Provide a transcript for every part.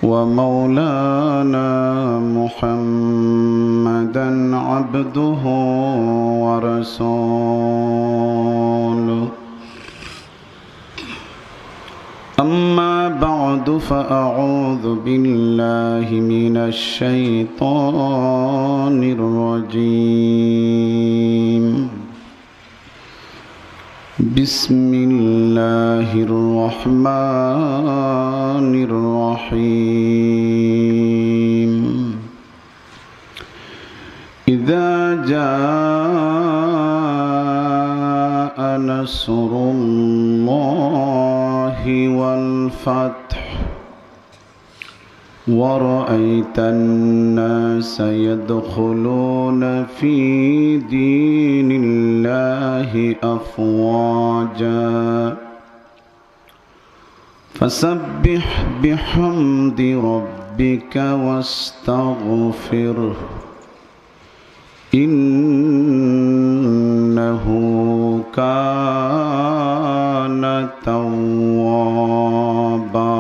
ومولانا محمدا عبده ورسوله أما بعد فأعوذ بالله من الشيطان الرجيم بسم الله الرحمن الرحيم إذا جاء نصر الله والفتح ورأيت الناس يدخلون في دين الله أفواجا فسبح بحمد ربك واستغفره إنه كان توابا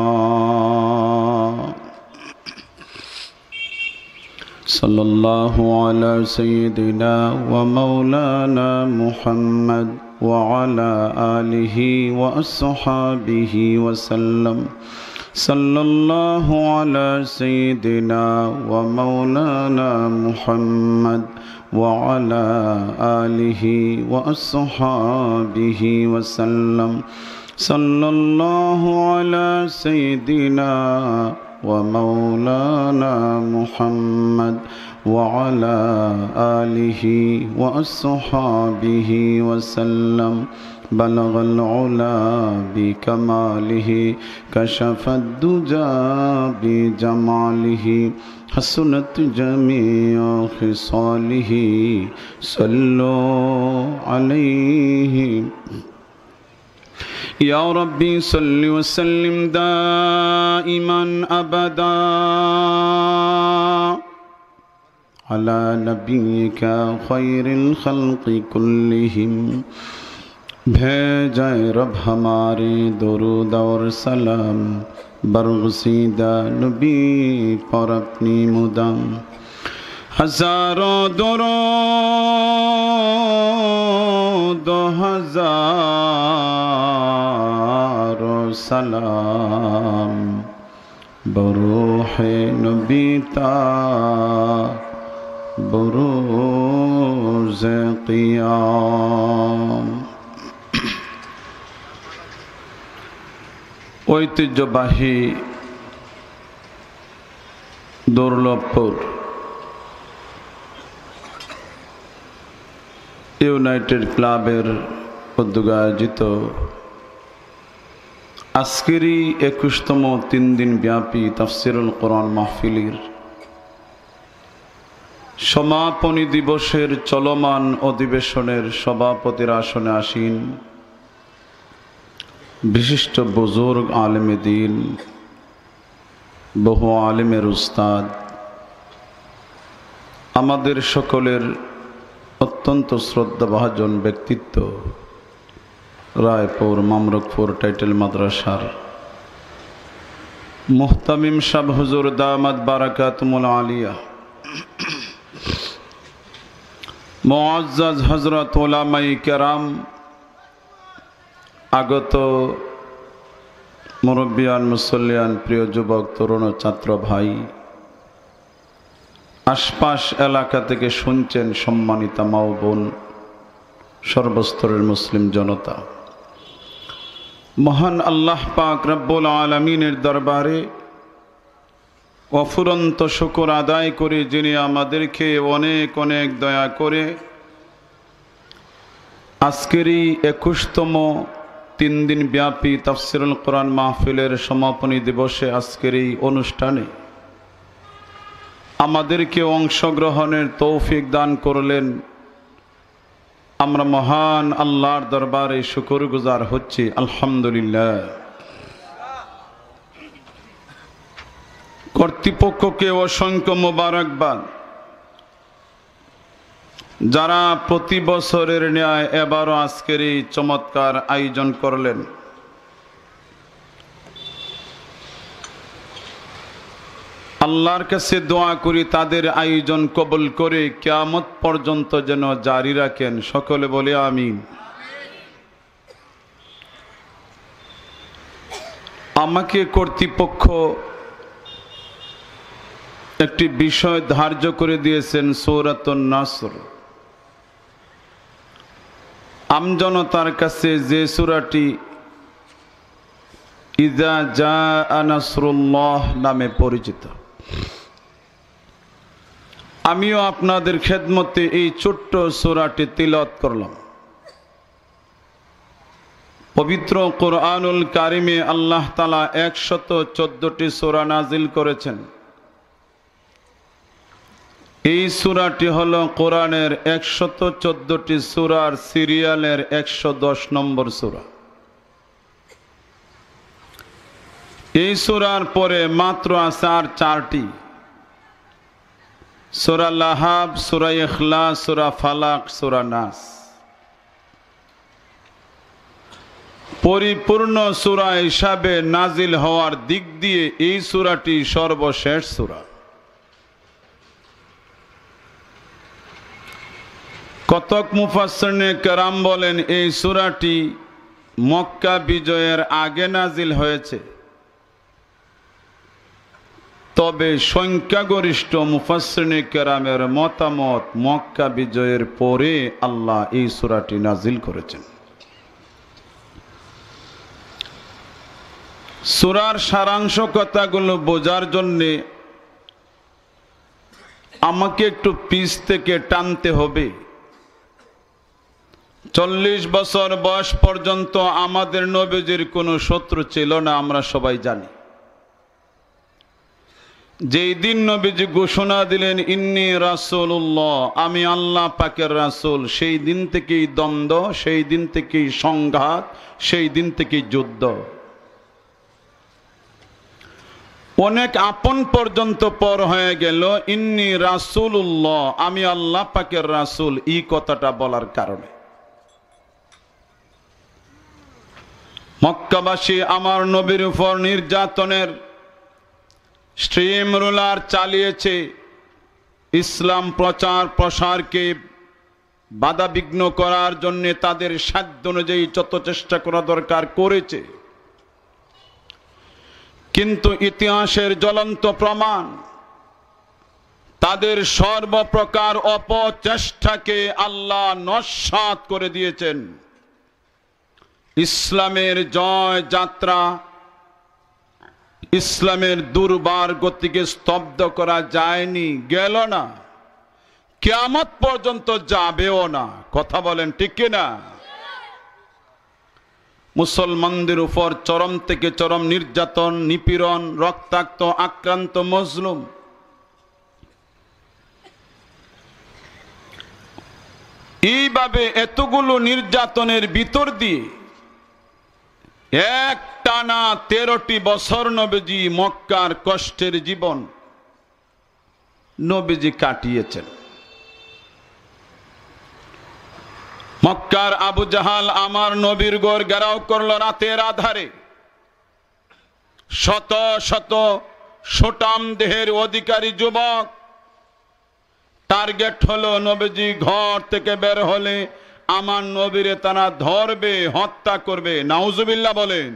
صلى الله على سيدنا ومولانا محمد وعلى آله وأصحابه وسلم صلى الله على سيدنا ومولانا محمد وعلى آله وأصحابه وسلم صلى الله على سيدنا ومولانا محمد وعلى آله وأصحابه وسلم بلغ العلا بكماله كشف الدجى بجماله حسنت جميع خصاله صلوا عليه يا ربي صل وسلم دائما أبدا على نبيك خير الخلق كلهم भेजाए रब हमारे दरूद और सलाम बरगसीदा नबी पर अपनी मुदम हजारों दरूद हजारों सलाम बरूहे नबी ता बरूज़ क़ियाम ঐতিহ্যবাহী দুর্লভপুর ইউনাইটেড ক্লাবের উদ্যোগে আয়োজিত আজকেরই 21তম 3 দিন ব্যাপী তাফসিরুল কোরআন মাহফিলের সমাপনী দিবসের চলমান অধিবেশনের সভাপতির আসনে আসীন বিশিষ্ট বুজুর্গ আলেমে দ্বীন বহু আলেমের উস্তাদ আমাদের সকলের অত্যন্ত শ্রদ্ধাভাজন ব্যক্তিত্ব রায়পুর মামরুকপুর টাইটেল মাদ্রাসার মুহতামিম সাহেব হুজুর দামাত বারাকাতুমুল আলিয়া মুআজ্জাজ হযরত উলামায়ে কেরাম আগত মুরব্বিয়ান মুসল্লিয়ান প্রিয় যুবক তরুণ ছাত্র ভাই আশপাশ এলাকা থেকে শুনছেন সম্মানিতা মা ও বোন সর্বস্তরের মুসলিম জনতা মহান আল্লাহ পাক রব্বুল আলামিনের দরবারে অফুরন্ত শুকর আদায় করে যিনি আমাদেরকে অনেক অনেক দয়া করে আজকেরই 21তম 3 দিন ব্যাপী তাফসিরুল কোরআন মাহফিলের সমাপনী দিবসে আজকের এই অনুষ্ঠানে আমাদেরকে অংশগ্রহণের তৌফিক দান করলেন। আমরা মহান আল্লাহর দরবারে শুকরগুজার হচ্ছি, আলহামদুলিল্লাহ। কর্তৃপক্ষকে অসংখ্য মোবারকবাদ, যারা প্রতি বছরের ন্যায় এবারও আজকের এই চমৎকার আয়োজন করলেন। আল্লাহর কাছে দোয়া করি তাদের আয়োজন কবুল করে কিয়ামত পর্যন্ত যেন জারি রাখেন। সকলে বলে আমিন। আমাকে কর্তৃপক্ষ একটি বিষয় ধার্য করে দিয়েছেন, সূরাতুন নাসর। আমজনতার কাছে যে সূরাটি ইযা জাআ নাসরুল্লাহ নামে পরিচিত, আমিও আপনাদের খেদমতে এই ছোট্ট সূরাটি তিলাওয়াত করলাম। পবিত্র কোরআনুল কারিমে আল্লাহ তাআলা 114টি সূরা নাজিল করেছেন। এই সূরাটি হলো কোরআনের 114টি সূরার সিরিয়ালের 110 নম্বর সূরা। এই সূরার পরে মাত্র আছে আর 4টি, সূরা লাহাব, সূরা ইখলাস, সূরা ফালাক, সূরা নাস। পরিপূর্ণ সূরা হিসাবে নাজিল হওয়ার দিক দিয়ে এই সূরাটি সর্বশেষ সূরা। কতক মুফাসসিরিনে কেরাম বলেন এই সূরাটি মক্কা বিজয়ের আগে নাজিল হয়েছে, তবে সংখ্যাগরিষ্ঠ মুফাসসিরিনে কেরামের মতামত মক্কা বিজয়ের পরে আল্লাহ এই সূরাটি নাজিল করেছেন। সূরার সারাংশ কথাগুলো বোঝার জন্যে আমাকে একটু পিছ থেকে টানতে হবে। 40 বছর বয়স পর্যন্ত আমাদের নবীজির কোনো শত্রু ছিল না, আমরা সবাই জানি। যেই দিন নবীজি ঘোষণা দিলেন ইন্নী রাসূলুল্লাহ, আমি আল্লাহ পাকের রাসূল, সেই দিন থেকেই দ্বন্দ্ব, সেই দিন থেকেই সংঘাত, সেই দিন থেকেই যুদ্ধ। অনেক আপন পর্যন্ত পর হয়ে গেল ইন্নী রাসূলুল্লাহ, আমি আল্লাহ পাকের রাসূল, এই কথাটা বলার কারণে। মক্কাবাসী আমার নবীর উপর নির্যাতনের স্ট্রিম রোলার চালিয়েছে, ইসলাম প্রচার প্রসারকে বাধাবিঘ্ন করার জন্য তাদের সাধ্য অনুযায়ী যত চেষ্টা করা দরকার করেছে। কিন্তু ইতিহাসের জ্বলন্ত প্রমাণ, তাদের সর্বপ্রকার অপচেষ্টাকে আল্লাহ নস্যাৎ করে দিয়েছেন। ইসলামের জয় যাত্রা, ইসলামের দুর্বার গতিকে স্তব্ধ করা যায়নি, গেল না, কিয়ামত পর্যন্ত যাবেও না। কথা বলেন ঠিক কিনা? মুসলমানদের উপর চরম থেকে চরম নির্যাতন, নিপীড়ন, রক্তাক্ত, আক্রান্ত মজলুম। এইভাবে এতগুলো নির্যাতনের ভিতর দিয়ে এক টানা 13টি বছর নবীজি মক্কার কষ্টের জীবন নবীজি কাটিয়েছেন। মক্কার আবু জাহাল আমার নবীর গড় ঘেরাও করলো রাতের আধারে। শত শত সুঠাম দেহের অধিকারী যুবক, টার্গেট হলো নবীজি ঘর থেকে বের হলে আমার নবীরে তারা ধরবে, হত্যা করবে। নাউজুবিল্লাহ বলেন।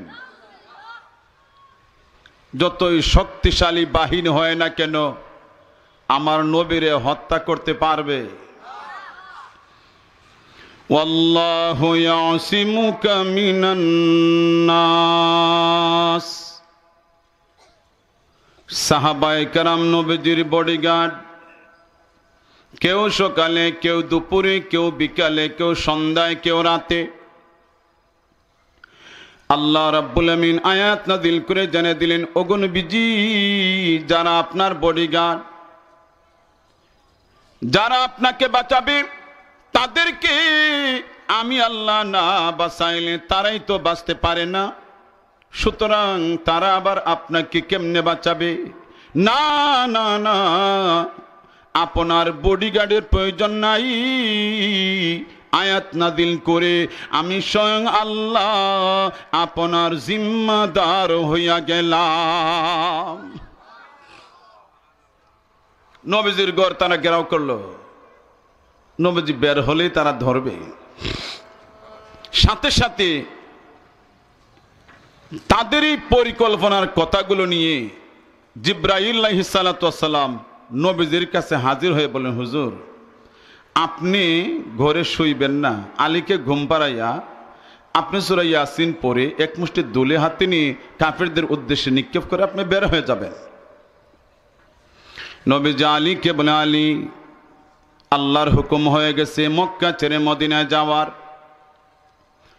যতই শক্তিশালী বাহিনী হয় না কেন আমার নবীরে হত্যা করতে পারবে? ওয়াল্লাহু ইয়াসিমুকা মিনান নাস। সাহাবায়ে কেরাম নবীজির বডিগার্ড, কেউ সকালে, কেউ দুপুরে, কেউ বিকালে, কেউ সন্ধ্যায়, কেউ রাতে। আল্লাহ রাব্বুল আমিন আয়াত নাযিল করে জানিয়ে দিলেন, ওগো নবীজি, যারা আপনার বডিগার্ড, যারা আপনাকে বাঁচাবে, তাদেরকে আমি আল্লাহ না বাঁচাইলে তারাই তো বাঁচতে পারে না। সুতরাং তারা আবার আপনাকে কেমনে বাঁচাবে? না না না, আপনার বডিগার্ডের প্রয়োজন নাই। আয়াত নাযিল করে আমি স্বয়ং আল্লাহ আপনার জিম্মাদার হইয়া গেলাম। নবীজির ঘর তারা ঘেরাও করলো। নবীজি বের হলেই তারা ধরবে। সাথে সাথে তাদেরই পরিকল্পনার কথাগুলো নিয়ে জিব্রাইল আলাইহিস সালাতু ওয়াস সালাম নবীজির কাছে হাজির হয়ে বলেন, হুজুর আপনি ঘরে শুইবেন না, আলীকে ঘুম পাড়াইয়া আপনি সূরা ইয়াসিন পড়ে এক মুষ্টি দুলে হাতে নিয়ে কাফেরদের উদ্দেশ্যে নিক্ষেপ করে আপনি বের হয়ে যাবেন। নবীজি আলীকে বলে, আলী আল্লাহর হুকুম হয়ে গেছে মক্কা ছেড়ে মদিনায় যাওয়ার,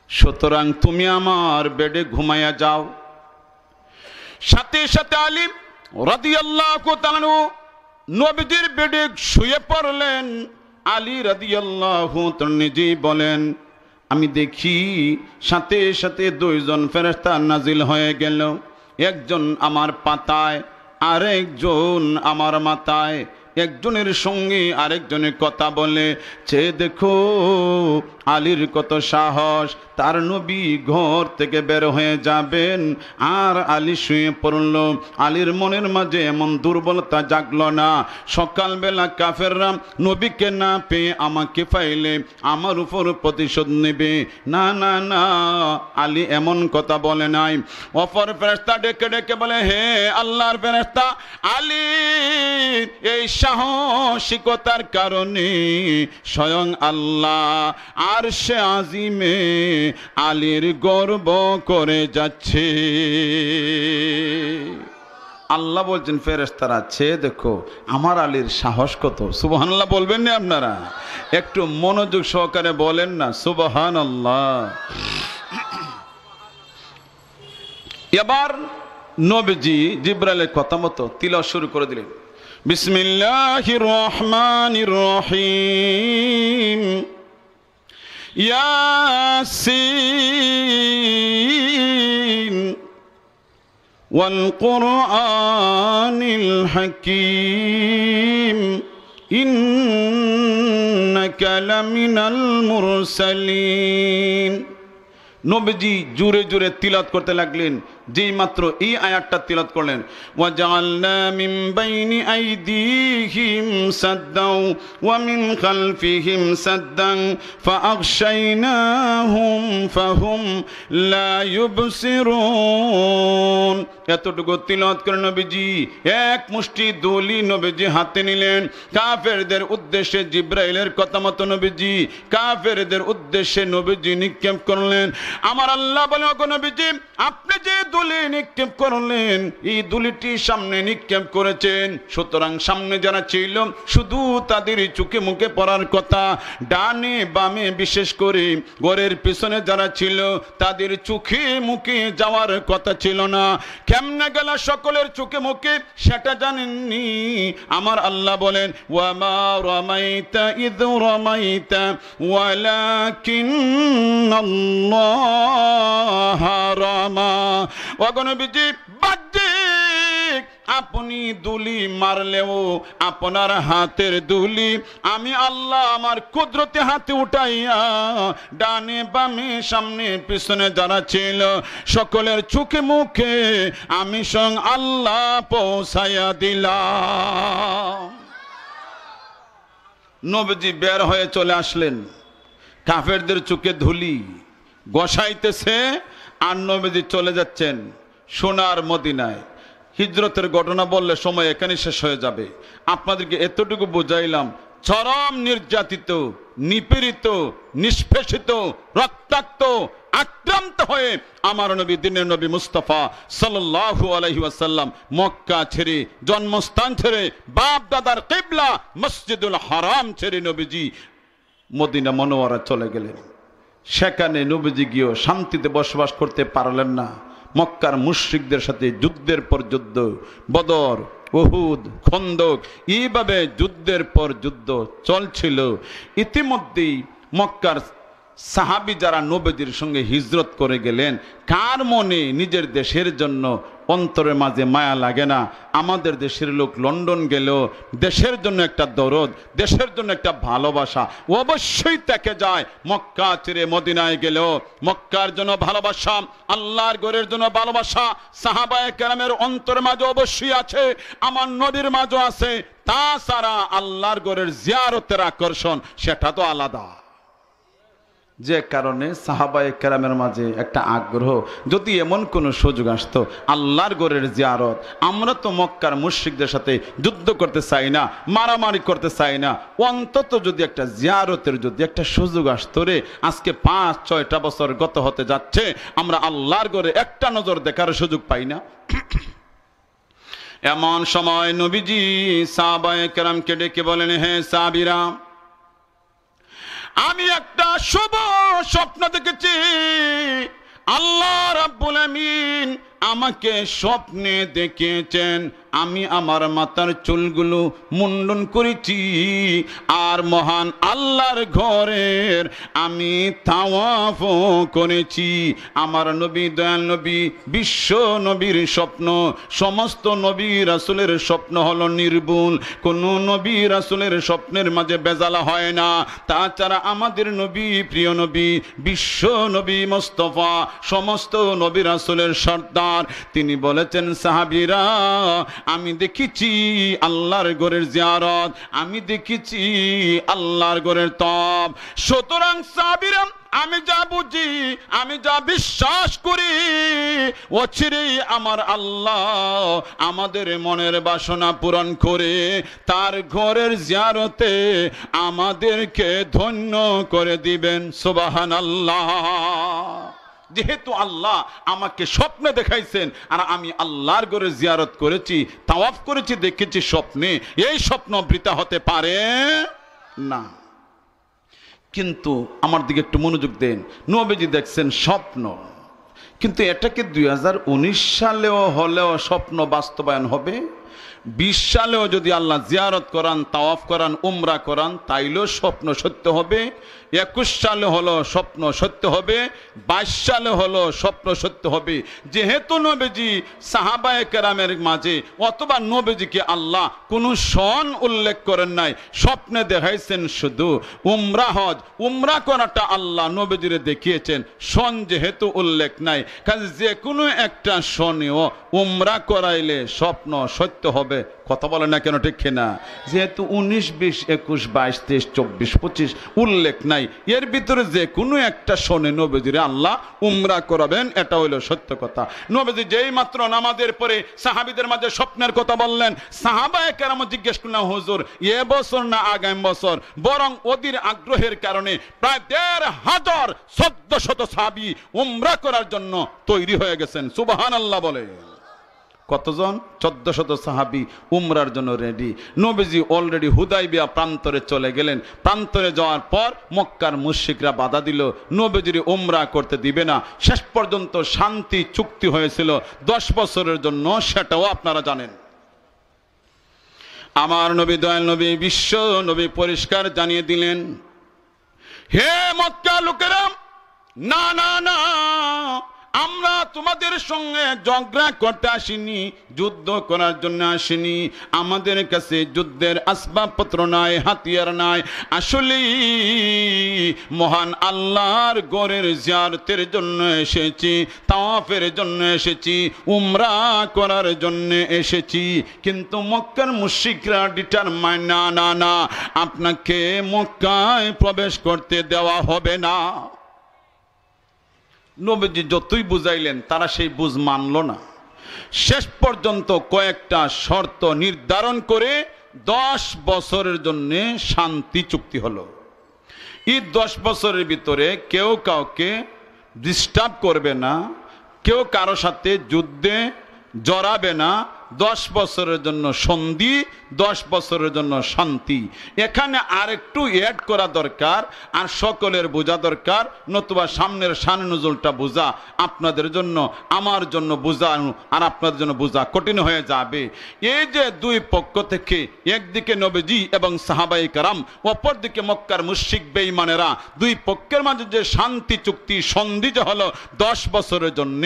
সুতরাং তুমি আমার বেডে ঘুমাইয়া যাও। সাথে সাথে আলী রাদিয়াল্লাহু তাআলা নবীজির বেডে শুয়ে পড়লেন। আলী রাদিয়াল্লাহু তাআলা নিজেই বলেন, আমি দেখি সাথে সাথে দুইজন ফেরেশতা নাজিল হয়ে গেল, একজন আমার পাতায় আরেকজন আমার মাথায়। একজনের সঙ্গে আরেকজনের কথা বলে, চেয়ে দেখো আলীর কত সাহস, তার নবী ঘর থেকে বের হয়ে যাবেন আর আলী শুয়ে পড়ল। আলীর মনের মাঝে এমন দুর্বলতা জাগলো না, সকালবেলা কাফেররা নবীকে না পেয়ে আমাকে পাইলে আমার উপর প্রতিশোধ নেবে। না না না, আলী এমন কথা বলে নাই। অপর ফেরেশতা ডেকে ডেকে বলে, হে আল্লাহর ফেরেশতা, আলী এই সাহসিকতার কারণে স্বয়ং আল্লাহ আরশে আজিমে আলীর গর্ব করে যাচ্ছে। আল্লাহ বলছেন ফেরেশতারা, আছে দেখো আমার আলীর সাহস কত। সুবহানাল্লাহ বলবেন না আপনারা? একটু মনোযোগ সহকারে বলেন না সুবহানাল্লাহ। এবার নবীজি জিবরাইলের কথা মতো তিলাওয়াত শুরু করে দিলেন। বিসমিল্লাহির রহমানির রহিম, ইয়াসিন ওয়াল কুরআনিল হাকীম ইন্নাকা লামিনাল মুরসালিন। নবীজি জোরে জোরে তিলাওয়াত করতে লাগলেন। যেই মাত্র এই আয়াতটা তিলাওয়াত করলেন, ওয়াজআলনা মিন বাইনি আইদিহিম সাদ্দাও ওয়া মিন খালফিহিম সাদ্দান ফাআগশাইনাহুম ফাহুম লা ইউবসিরুন। এতটুকু তিলাওয়াত করে নবীজি এক মুষ্টি দলি নবীজি হাতে নিলেন। কাফেরদের উদ্দেশ্যে জিব্রাইলের কথা মতো নবীজি কাফেরদের উদ্দেশ্যে নবীজি নিক্ষেপ করলেন। আমার আল্লাহ বলে, ওগো নবীজি আপনি যে দুলি নিক্ষেপ করলেন এই দুলিটি সামনে নিক্ষেপ করেছেন, সুতরাং সামনে যারা ছিল শুধু তাদের চোখে মুখে পড়ার কথা, ডানে বামে বিশেষ করে ঘরের পিছনে যারা ছিল তাদের চোখে মুখে যাওয়ার কথা ছিল না। কেমনে গেল সকলের চোখে মুখে সেটা জানেননি। আমার আল্লাহ বলেন, ওয়ামা রামাইতা ইয রামাইতা ওয়ালাকিন্নাল্লাহ রামা। ওগো নবীজি বাহ্যিক আপনি দুলি মারলেও আপনার হাতের দুলি আমি আল্লাহ আমার কুদরতে হাতে উঠাইয়া ডানে বামে সামনে পিছনে যারা ছিল সকলের চোখে মুখে আমি স্বয়ং আল্লাহ পৌঁছাইয়া দিলাম। নবীজি বের হয়ে চলে আসলেন। কাফেরদের চোখে ধুলি গসাইতেছে আর নবীজি চলে যাচ্ছেন সোনার মদিনায়। হিজরতের ঘটনা বললে সময় এখানে শেষ হয়ে যাবে। আপনাদেরকে এতটুকু বুঝাইলাম, চরম নির্যাতিত, নিপীড়িত, নিষ্পেষিত, রক্তাক্ত, আক্রান্ত হয়ে আমার নবী দিনের নবী মুস্তাফা সাল্লাল্লাহু আলাইহি ওয়াসাল্লাম মক্কা ছেড়ে, জন্মস্থান ছেড়ে, বাপ দাদার কিবলা মসজিদুল হারাম ছেড়ে নবীজি মদিনা মনোয়ারা চলে গেলেন। সেখানে নবীজি গিয়েও শান্তিতে বসবাস করতে পারলেন না। মক্কার মুশরিকদের সাথে যুদ্ধের পর যুদ্ধ, বদর, উহুদ, খন্দক, এইভাবে যুদ্ধের পর যুদ্ধ চলছিল। ইতিমধ্যেই মক্কার সাহাবী যারা নবীজির সঙ্গে হিজরত করে গেলেন, কার মনে নিজের দেশের জন্য অন্তরের মাঝে মায়া লাগে না? আমাদের দেশের লোক লন্ডন গেল, দেশের জন্য একটা দরদ, দেশের জন্য একটা ভালোবাসা অবশ্যই থেকে যায়। মক্কা ছেড়ে মদিনায় গেল, মক্কার জন্য ভালোবাসা, আল্লাহর ঘরের জন্য ভালোবাসা সাহাবায়ে কেরামের অন্তরের মাঝে অবশ্যই আছে, আমার নবীর মাঝে আছে। তাছাড়া আল্লাহর ঘরের জিয়ারতের আকর্ষণ সেটা তো আলাদা। যে কারণে সাহাবায়ে কেরামের মাঝে একটা আগ্রহ, যদি এমন কোনো সুযোগ আসতো আল্লাহর ঘরের জিয়ারত, আমরা তো মক্কার মুশরিকদের সাথে যুদ্ধ করতে চাই না, মারামারি করতে চাই না, অন্তত যদি একটা জিয়ারতের যদি একটা সুযোগ আসতো রে, আজকে 5-6টা বছর গত হতে যাচ্ছে আমরা আল্লাহর ঘরে একটা নজর দেখার সুযোগ পাই না। এমন সময় নবীজি সাহাবায়ে কেরামকে ডেকে বলেন, হে সাহাবীরা, আমি একটা শুভ স্বপ্ন দেখেছি। আল্লাহ রাব্বুল আমিন আমাকে স্বপ্নে দেখিয়েছেন আমি আমার মাথার চুলগুলো মুন্ডন করেছি আর মহান আল্লাহর ঘরের আমি তাওয়াফ করেছি। আমার নবী, দয়াল নবী, বিশ্ব নবীর স্বপ্ন, সমস্ত নবী রাসূলের স্বপ্ন হলো নির্ভুল, কোন নবী রাসূলের স্বপ্নের মাঝে বেজালা হয় না। তাছাড়া আমাদের নবী, প্রিয় নবী, বিশ্ব নবী মুস্তাফা, সমস্ত নবী রাসূলের সর্দার, তিনি বলেছেন, সাহাবীরা, আমি দেখেছি আল্লাহর ঘরের জিয়ারত, আমি দেখেছি আল্লাহর ঘরের তওয়াফ। সুতরাং সাহাবীরা, আমি যা বুঝি, আমি যা বিশ্বাস করি, অচিরেই আমার আল্লাহ আমাদের মনের বাসনা পূরণ করে তার ঘরের জিয়ারতে আমাদেরকে ধন্য করে দিবেন। সুবহানাল্লাহ। যেহেতু আল্লাহ আমাকে স্বপ্নে দেখাইছেন আর আমি আল্লাহর ঘরে জিয়ারত করেছি, তাওয়াফ করেছি, দেখেছি স্বপ্নে, এই স্বপ্ন বৃথা হতে পারে না। কিন্তু আমার দিকে একটু মনোযোগ দেন, নবীজি দেখছেন স্বপ্ন, কিন্তু এটাকে 2019 সালেও হলেও স্বপ্ন বাস্তবায়ন হবে? 20 সালেও যদি আল্লাহ জিয়ারত করান, তাওয়াফ করান, উমরা করান, তাইলেও স্বপ্ন সত্য হবে। 21 সালে হলো স্বপ্ন সত্য হবে, 22 সালে হলো স্বপ্ন সত্য হবে। যেহেতু নবীজি সাহাবায়ে কেরামের মাঝে অথবা নবীজিকে আল্লাহ কোনো সন উল্লেখ করেন নাই, স্বপ্নে দেখাইছেন শুধু উমরা হজ, উমরা করাটা আল্লাহ নবীজিরে দেখিয়েছেন, সন যেহেতু উল্লেখ নাই, কাজে যে কোনো একটা সনেও উমরা করাইলে স্বপ্ন সত্য হবে। কথা বলে না কেন, ঠিক কিনা? যেহেতু 19, 20, 21, 22, 23, 24, 25 উল্লেখ নাই, এর ভিতরে যে কোনো একটা শোনে নবীজিরে আল্লাহ উমরা করাবেন, এটা হইল সত্য কথা। নবীজি যেই মাত্র নামাজের পরে সাহাবীদের মাঝে স্বপ্নের কথা বললেন, সাহাবায়ে কেরাম জিজ্ঞেস করলেন, হুজুর, এ বছর না আগামী বছর? বরং ওদের আগ্রহের কারণে প্রায় 1,500 1400 সাহাবী উমরা করার জন্য তৈরি হয়ে গেছেন। সুবহানাল্লাহ বলে। কতজন? 1400 সাহাবী উমরার জন্য রেডি। নবীজি অলরেডি হুদাইবিয়া প্রান্তরে চলে গেলেন। প্রান্তরে যাওয়ার পর মক্কার মুশরিকরা বাধা দিল, নবীজির উমরা করতে দিবে না। শেষ পর্যন্ত শান্তি চুক্তি হয়েছিল 10 বছরের জন্য, সেটাও আপনারা জানেন। আমার নবী, দয়াল নবী, বিশ্ব নবী পরিষ্কার জানিয়ে দিলেন, হে মক্কা লোকেরা, না না না, আমরা তোমাদের সঙ্গে ঝগড়া করতে আসিনি, যুদ্ধ করার জন্য আসিনি। আমাদের কাছে যুদ্ধের আসবাবপত্র নাই, হাতিয়ার নাই। আসলে মহান আল্লাহর ঘরের জিয়ারতের জন্য এসেছি, তাওয়াফের জন্য এসেছি, উমরা করার জন্য এসেছি। কিন্তু মক্কার মুশরিকরা ডিটারমাইন, না না না, আপনাকে মক্কায় প্রবেশ করতে দেওয়া হবে না। নবীজি যতই বুঝাইলেন তারা সেই বুঝ মানল না। শেষ পর্যন্ত কয়েকটা শর্ত নির্ধারণ করে 10 বছরের জন্য শান্তি চুক্তি হলো। এই 10 বছরের ভিতরে কেউ কাউকে ডিস্টার্ব করবে না, কেউ কারো সাথে যুদ্ধে জড়াবে না। 10 বছরের জন্য সন্ধি, 10 বছরের জন্য শান্তি। এখানে আরেকটু অ্যাড করা দরকার, আর সকলের বোঝা দরকার, নতুবা সামনের শান নজুলটা বোঝা আপনাদের জন্য, আমার জন্য বোঝা আর আপনাদের জন্য বোঝা কঠিন হয়ে যাবে। এই যে দুই পক্ষ থেকে, একদিকে নবীজি এবং সাহাবায়ে কেরাম, অপরদিকে মক্কার মুশরিক বেঈমানেরা, দুই পক্ষের মাঝে যে শান্তি চুক্তি সন্ধি যে হলো 10 বছরের জন্য,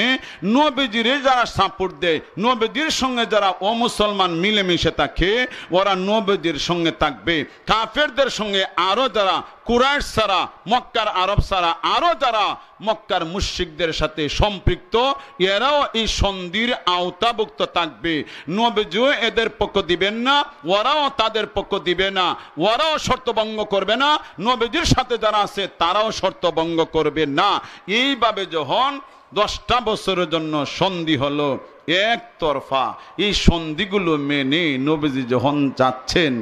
নবীজির যারা সাপোর্ট দেয়, নবীজির সঙ্গে যারা অমুসলমান মিলেমিশে থাকে ওরা নবীজির সঙ্গে থাকবে। কাফেরদের সঙ্গে আরো যারা কুরাইশ ছাড়া, মক্কার আরব ছাড়া আরো যারা মক্কার মুশরিকদের সাথে সম্পৃক্ত, এরাও এই সন্ধির আওতাভুক্ত থাকবে। নবীজিও এদের পক্ষ দিবেন না, ওরাও তাদের পক্ষ দিবে না, ওরাও শর্ত ভঙ্গ করবে না, নবীজির সাথে যারা আছে তারাও শর্ত ভঙ্গ করবে না। এইভাবে যখন 10টা বছরের জন্য সন্ধি হলো একতরফা, এই সন্ধিগুলো মেনে নবীজি যখন যাচ্ছেন,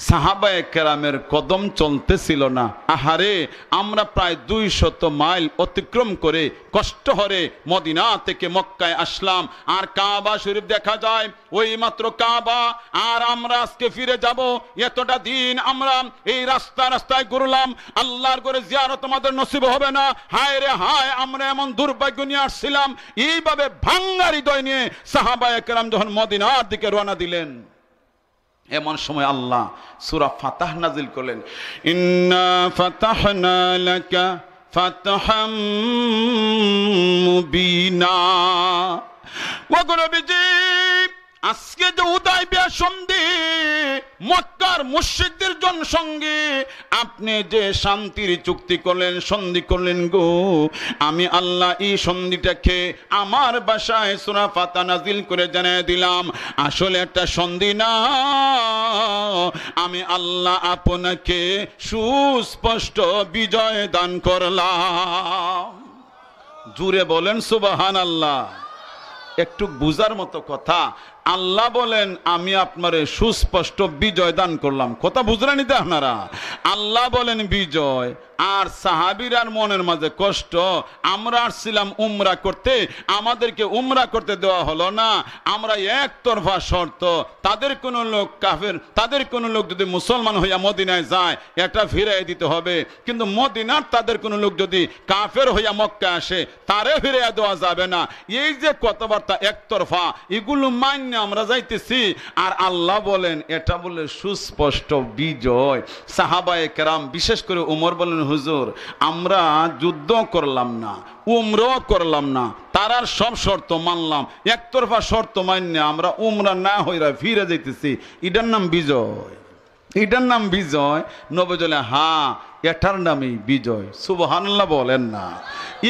সাহাবায়ে কেরামের কদম চলতেছিল না। আহারে, আমরা প্রায় 200 মাইল অতিক্রম করে কষ্ট হরে মদিনা থেকে মক্কায় আসলাম, আর কাবা শরীফ দেখা যায় ওই মাত্র কাবা, আর আমরা আজকে ফিরে যাব। এতটা দিন আমরা এই রাস্তায় ঘুরলাম, আল্লাহর করে জিয়ারত আমাদের নসিব হবে না। হায় রে হায়, আমরা এমন দুর্ভাগ্য নিয়ে আসছিলাম। এইভাবে ভাঙ্গা হৃদয় নিয়ে সাহাবায়ে কেরাম যখন মদিনার দিকে রওনা দিলেন, এমন সময় আল্লাহ সূরা ফাতাহ নাজিল করলেন, ইন্না ফাতাহনা লাকা ফাতহাম মুবিনা। ওগো নবীজি, আজকে যে হুদায়বিয়া সন্ধি, মক্কার মুশরিকদের সঙ্গে আপনি যে শান্তির চুক্তি করলেন, সন্ধি করলেন গো, আমি আল্লাহ এই সন্ধিটাকে আমার ভাষায় সূরা ফাতাহ নাজিল করে জানিয়ে দিলাম, আসলে একটা সন্ধি না, আমি আল্লাহ আপনাকে সুস্পষ্ট বিজয় দান করলাম। জুড়ে বলেন সুবহানাল্লাহ। একটু বুঝার মতো কথা, আল্লাহ বলেন আমি আপনারে সুস্পষ্ট বিজয় দান করলাম। কথা বুঝলেন তো আপনারা? আল্লাহ বলেন বিজয়, আর সাহাবীরার মনের মাঝে কষ্ট, আমরা আসছিলাম উমরা করতে, আমাদেরকে উমরা করতে দেওয়া হলো না, আমরা একতরফা শর্ত, তাদের কোনো লোক কাফের, তাদের কোনো লোক যদি মুসলমান হইয়া মদিনায় যায় এটা ফিরাই দিতে হবে, কিন্তু মদিনার তাদের কোনো লোক যদি কাফের হইয়া মক্কা আসে তারে ফিরাইয়া দেওয়া যাবে না। এই যে কথাবার্তা একতরফা, এগুলো মান্য আমরা যাইতেছি, আর আল্লাহ বলেন এটা বলে সুস্পষ্ট বিজয়। সাহাবায়ে কেরাম বিশেষ করে উমর বলেন, হুজুর আমরা যুদ্ধ করলাম না, উমরাও করলাম না, তারার সব শর্ত মানলাম, একতরফা শর্ত মান্য আমরা উমরা না হইরা ফিরে যাইতেছি, এটার নাম বিজয়, এটার নাম বিজয়। নবী বলে হ্যাঁ, এটার নামই বিজয়। সুবহানাল্লাহ বলেন না?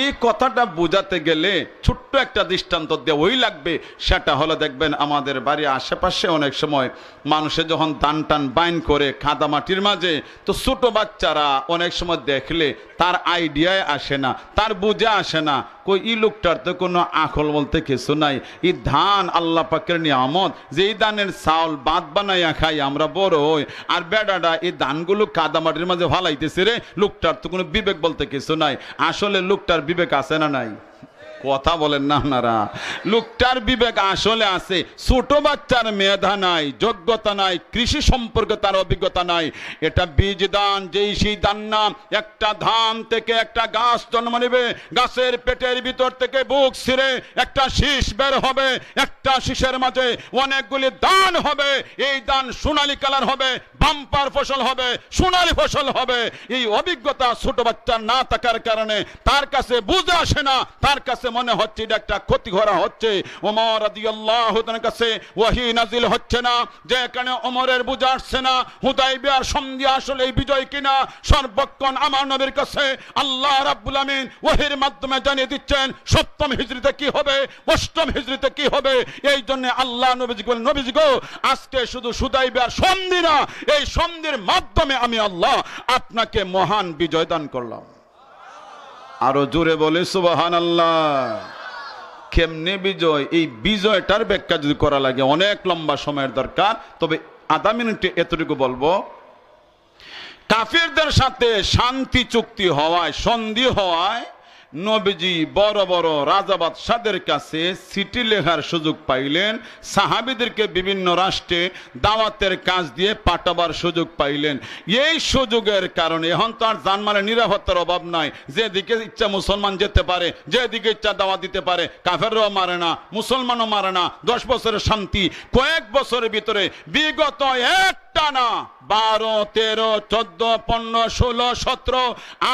এই কথাটা বোঝাতে গেলে ছোট্ট একটা দৃষ্টান্ত দেওয়াই লাগবে। সেটা হলো, দেখবেন আমাদের বাড়ির আশেপাশে অনেক সময় মানুষে যখন দান টান বাইন করে কাদা মাটির মাঝে, তো ছোট বাচ্চারা অনেক সময় দেখলে তার আইডিয়ায় আসে না, তার বুঝে আসে না, কই এই লোকটার তো কোনো আকল বলতে কিছু নাই, এই ধান আল্লাহ পাকের নিয়ামত, যে এই ধানের চাউল ভাত বানাইয়া খাই আমরা বড় হই, আর বেড়াটা এই ধানগুলো কাদা মাটির মাঝে ফালাইতেছে রে, লোকটার তো কোনো বিবেক বলতে কিছু নাই। আসলে লোকটার বিবেক আছে না নাই? কথা বলেন না আপনারা? লোকটার বিবেক আসলে আছে। ছোট বাচ্চার মেধা নাই, যোগ্যতা নাই, কৃষি সম্পর্কে তার অভিজ্ঞতা নাই। এটা বীজ দান, যেই সেই দান না, একটা ধান থেকে একটা গাছ জন্ম নেবে, গাছের পেটের ভিতর থেকে বুক ছিঁড়ে একটা শীষ বের হবে, একটা শীষের মাঝে অনেকগুলি দান হবে, এই দান সোনালী কালার হবে, বাম্পার ফসল হবে, সোনালী ফসল হবে। এই অভিজ্ঞতা ছোট বাচ্চার না থাকার কারণে তার কাছে বুঝে আসে না, তার কাছে মনে হচ্ছে এটা একটা ক্ষতি করা হচ্ছে। ওমর রাদিয়াল্লাহু তাআলার কাছে ওহী নাজিল হচ্ছে না, যে কারণে ওমরের বুঝে আসছে না হুদায়বিয়ার সন্ধি আসলে এই বিজয় কিনা। সর্বক্ষণ আমার নবীর কাছে আল্লাহ রাব্বুল আমিন ওহীর মাধ্যমে জানিয়ে দিচ্ছেন 7ম হিজরিতে কি হবে, 8ম হিজরিতে কি হবে। এই জন্য আল্লাহ নবীজি বলেন, নবীজি গো, আজকে শুধু হুদায়বিয়ার সন্ধি না, এই সন্ধির মাধ্যমে আমি আল্লাহ আপনাকে মহান বিজয় দান করলাম। আরো জোরে বলে সুবহানাল্লাহ। কেমনে বিজয়? এই বিজয়টার ব্যাখ্যা যদি করা লাগে অনেক লম্বা সময়ের দরকার, তবে আধা মিনিটে এতটুকু বলবো। কাফিরদের সাথে শান্তি চুক্তি হওয়ায়, সন্ধি হওয়ায় নবীজি বড় বড় রাজা বাদশাদের কাছে চিঠি লেখার সুযোগ পাইলেন, সাহাবীদেরকে বিভিন্ন রাষ্ট্রে দাওয়াতের কাজ দিয়ে পাঠাবার সুযোগ পাইলেন। এই সুযোগের কারণে এখন তো আর জানমালের নিরাপত্তার অভাব নাই, যেদিকে ইচ্ছা মুসলমান যেতে পারে, যেদিকে ইচ্ছা দাওয়াত দিতে পারে, কাফেররাও মারে না, মুসলমানও মারে না। 10 বছরের শান্তি কয়েক বছরের ভিতরে বিগত 1 একটা না, 12, 13, 14, 15, 16, 17,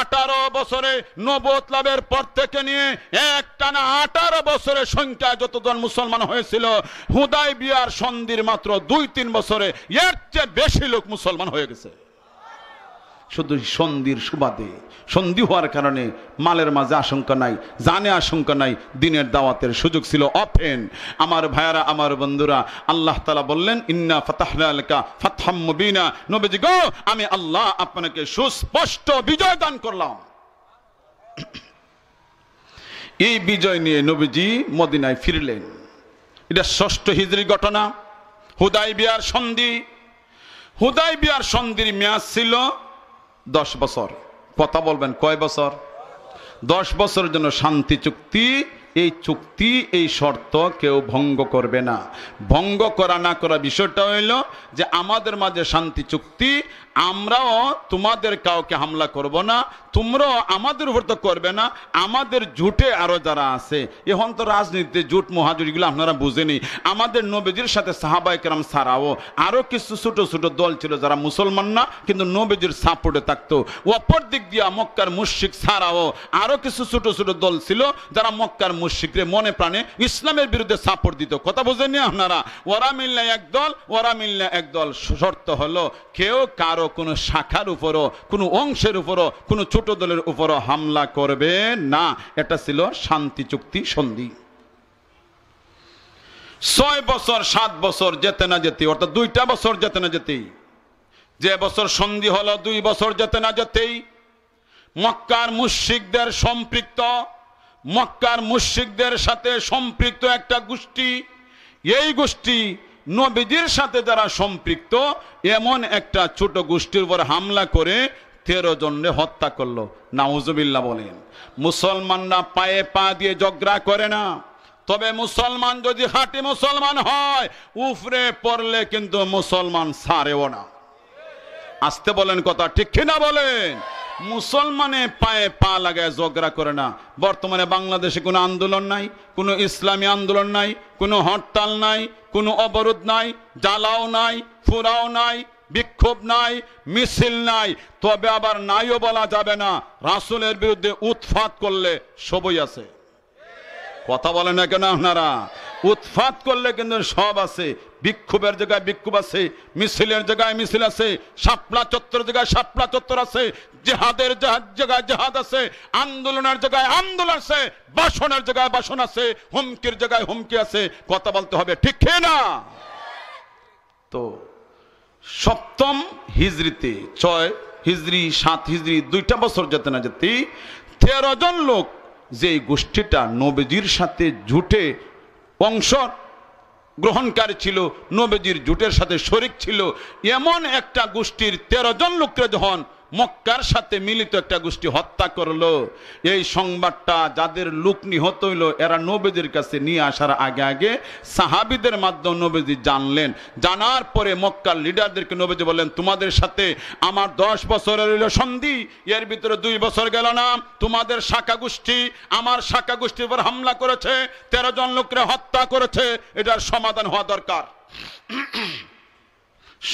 18 বছরে নবুয়ত লাভের পর থেকে নিয়ে একটানা 18 বছরের সংখ্যা যতজন মুসলমান হয়েছিল, হুদায়বিয়ার সন্ধির মাত্র 2-3 বছরে এর চেয়ে বেশি লোক মুসলমান হয়ে গেছে। শুধু সন্ধির সুবাদে, সন্ধি হওয়ার কারণে মালের মাঝে আশঙ্কা নাই, জানে আশঙ্কা নাই, দিনের দাওয়াতের সুযোগ ছিল ওপেন। আমার ভাইয়ারা, আমার বন্ধুরা, আল্লাহ তাআলা বললেন ইন্না ফাতাহনা লাকা ফাতহাম মুবিনা, নবীজি গো আমি আল্লাহ আপনাকে সুস্পষ্ট বিজয় দান করলাম। এই বিজয় নিয়ে নবীজি মদিনায় ফিরলেন। এটা 6ষ্ঠ হিজরি ঘটনা, হুদায়বিয়ার সন্ধি। হুদায়বিয়ার সন্ধির মেয়াদ ছিল 10 বছর। কথা বলবেন কয় বছর? 10 বছরের জন্য শান্তি চুক্তি। এই চুক্তি, এই শর্ত কেউ ভঙ্গ করবে না। ভঙ্গ করা না করা বিষয়টা হইল যে আমাদের মাঝে শান্তি চুক্তি, আমরাও তোমাদের কাউকে হামলা করব না, তোমরাও আমাদের উপর তো করবে না। আমাদের জুটে আরো যারা আছে, এখন তো রাজনীতিতে জুট মহাজুরিগুলো আপনারা বুঝেনি। আমাদের নবীজির সাথে সাহাবায়ে কেরাম ছাড়াও আরো কিছু ছোট ছোট দল ছিল যারা মুসলমান না কিন্তু নবীজির সাপোর্টে থাকতো। অপর দিক দিয়া মক্কার মুশরিক ছাড়াও আরো কিছু ছোট ছোট দল ছিল যারা মক্কার মুশরিকরে মনে প্রাণে ইসলামের বিরুদ্ধে সাপোর্ট দিত। কথা বুঝেননি আপনারা? ওরা মিললে এক দল, ওরা মিললে এক দল। শর্ত হলো কেউ কারো কোনো শাখার উপরও, কোনো অংশের উপরও, কোনো ছোট দলের উপরও হামলা করবে না। এটা ছিল শান্তি চুক্তি, সন্ধি। 6 বছর 7 বছর যেতে না যেতে, অর্থাৎ 2টা বছর যেতে না যেতেই, যে বছর সন্ধি হলো 2 বছর যেতে না যেতেই মক্কার মুশরিকদের সম্পৃক্ত, মক্কার মুশরিকদের সাথে সম্পৃক্ত একটা গোষ্ঠী, এই গোষ্ঠী নবীজির সাথে যারা সম্পৃক্ত এমন একটা ছোট গোষ্ঠীর উপর হামলা করে 13 জনকে হত্যা করলো। নাউজুবিল্লাহ বলেন। মুসলমানরা পায়ে পা দিয়ে ঝগড়া করে না, তবে মুসলমান যদি খাঁটি মুসলমান হয় উফরে পড়লে কিন্তু মুসলমান ছাড়েও না। আসতে বলেন কথা, ঠিক কিনা বলেন? মুসলমানে পায়ে পা লাগায় ঝগড়া করে না। বর্তমানে বাংলাদেশে কোনো আন্দোলন নাই, কোনো ইসলামী আন্দোলন নাই, কোনো হরতাল নাই, কোনো অবরোধ নাই, জ্বালাও নাই, ফুরাও নাই, বিক্ষোভ নাই, মিছিল নাই। তবে আবার নাইও বলা যাবে না, রাসূলের বিরুদ্ধে উৎপাত করলে সবই আছে। কথা বলেন না কেন আপনারা? উৎপাত করলে কিন্তু সব আছে। বিক্ষোভের জায়গায় বিক্ষোভ আছে, মিছিলের জায়গায় মিছিল আছে, শাপলা চত্বরের জায়গায় শাপলা চত্বর আছে, জিহাদের জায়গায় জিহাদ আছে, আন্দোলনের জায়গায় আন্দোলন আছে, ভাষণের জায়গায় ভাষণ আছে, হুমকির জায়গায় হুমকি আছে। কথা বলতে হবে, ঠিক না? তো 7ম হিজরিতে, 6 হিজরি 7 হিজরি 2টা বছর যেতে না যেতেই 13 জন লোক, যে গোষ্ঠীটা নবীজির সাথে জুটে অংশ গ্রহণকারী ছিল, নবীজির জুটের সাথে শরিক ছিল, এমন একটা গোষ্ঠীর 13 জন লোককে যখন মক্কার সাথে মিলিত একটা গোষ্ঠী হত্যা করলো, এই সংবাদটা যাদের লোক নিহত হইল এরা নবীজির কাছে নিয়ে আসার আগে আগে সাহাবীদের মাধ্যমে নবীজি জানলেন। জানার পরে মক্কার লিডারদেরকে নবীজি বললেন, তোমাদের সাথে আমার 10 বছরের হইল সন্ধি, এর ভিতরে 2 বছর গেল না, তোমাদের শাখা গোষ্ঠী আমার শাখা গোষ্ঠীর উপর হামলা করেছে, 13 জন লোককে হত্যা করেছে, এটার সমাধান হওয়া দরকার।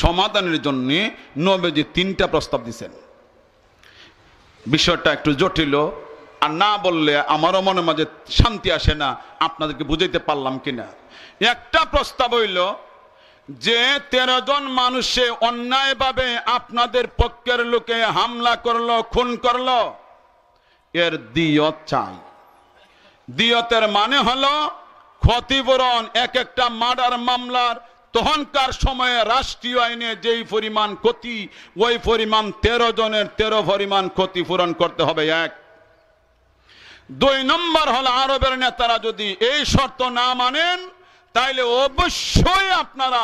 সমাধানের জন্য নবীজি 3টা প্রস্তাব দিয়েছেন। বিষয়টা একটু জটিল, আর না বললে আমারও মনে মাঝে শান্তি আসে না, আপনাদেরকে বুঝাইতে পারলাম কিনা। একটা প্রস্তাব হইল যে 13 জন মানুষে অন্যায়ভাবে আপনাদের পক্ষের লোকে হামলা করলো, খুন করলো, এর দিয়ত চাই। দিয়তের মানে হলো ক্ষতিপূরণ। এক একটা মার্ডার মামলার তখনকার সময়ে রাষ্ট্রীয় আইনে যেই পরিমাণ ক্ষতি, ওই পরিমাণ 13 জনের 13 পরিমাণ ক্ষতিপূরণ করতে হবে। 1। 2 নম্বর হলো আরবের নেতারা যদি এই শর্ত না মানেন তাইলে অবশ্যই আপনারা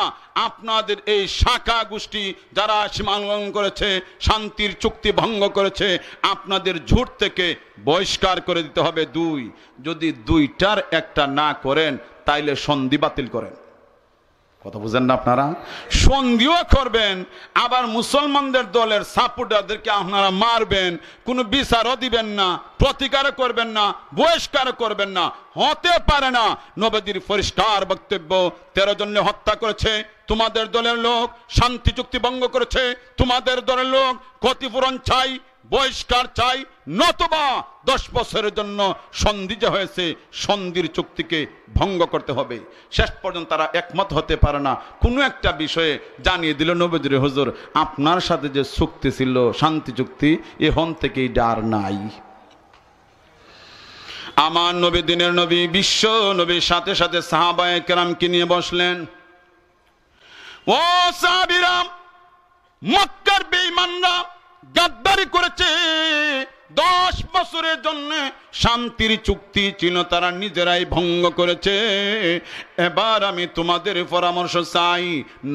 আপনাদের এই শাখা গোষ্ঠী যারা সীমা লঙ্ঘন করেছে, শান্তির চুক্তি ভঙ্গ করেছে, আপনাদের ঝুট থেকে বহিষ্কার করে দিতে হবে। 2। যদি 2টার একটা না করেন তাইলে সন্ধি বাতিল করেন। কথা বুঝেন না আপনারা? সন্ধিও করবেন, আবার মুসলমানদের দলের সাপোর্টারদেরকে আপনারা মারবেন, কোনো বিচারও দিবেন না, প্রতিকারও করবেন না, বহিষ্কার করবেন না। হতে পারে না। নবীজির পরিষ্কার বক্তব্য, 13 জনকে হত্যা করেছে, তোমাদের দলের লোক শান্তি চুক্তি ভঙ্গ করেছে, তোমাদের দলের লোক ক্ষতিপূরণ চাই, বহিষ্কার চাই, নতুবা 10 বছরের জন্য সন্ধি যে হয়েছে সন্ধির চুক্তিকে ভঙ্গ করতে হবে। শেষ পর্যন্ত তারা একমত হতে পারে না, কোনো একটা বিষয়ে জানিয়ে দিল নবীজির, হুজুর আপনার সাথে যে চুক্তি ছিল শান্তি চুক্তি, এখন থেকে এটা আর নাই। আমার নবী, দিনের নবী, বিশ্ব নবীর সাথে সাথে সাহাবায়ে কেরামকে নিয়ে বসলেন। ও সাহাবীরা, মক্কার বেঈমানরা গাদ্দারি করেছে, 10 বছরের জন্য শান্তির চুক্তি ছিল তারা নিজেরাই ভঙ্গ করেছে। এবার আমি তোমাদের পরামর্শ চাই।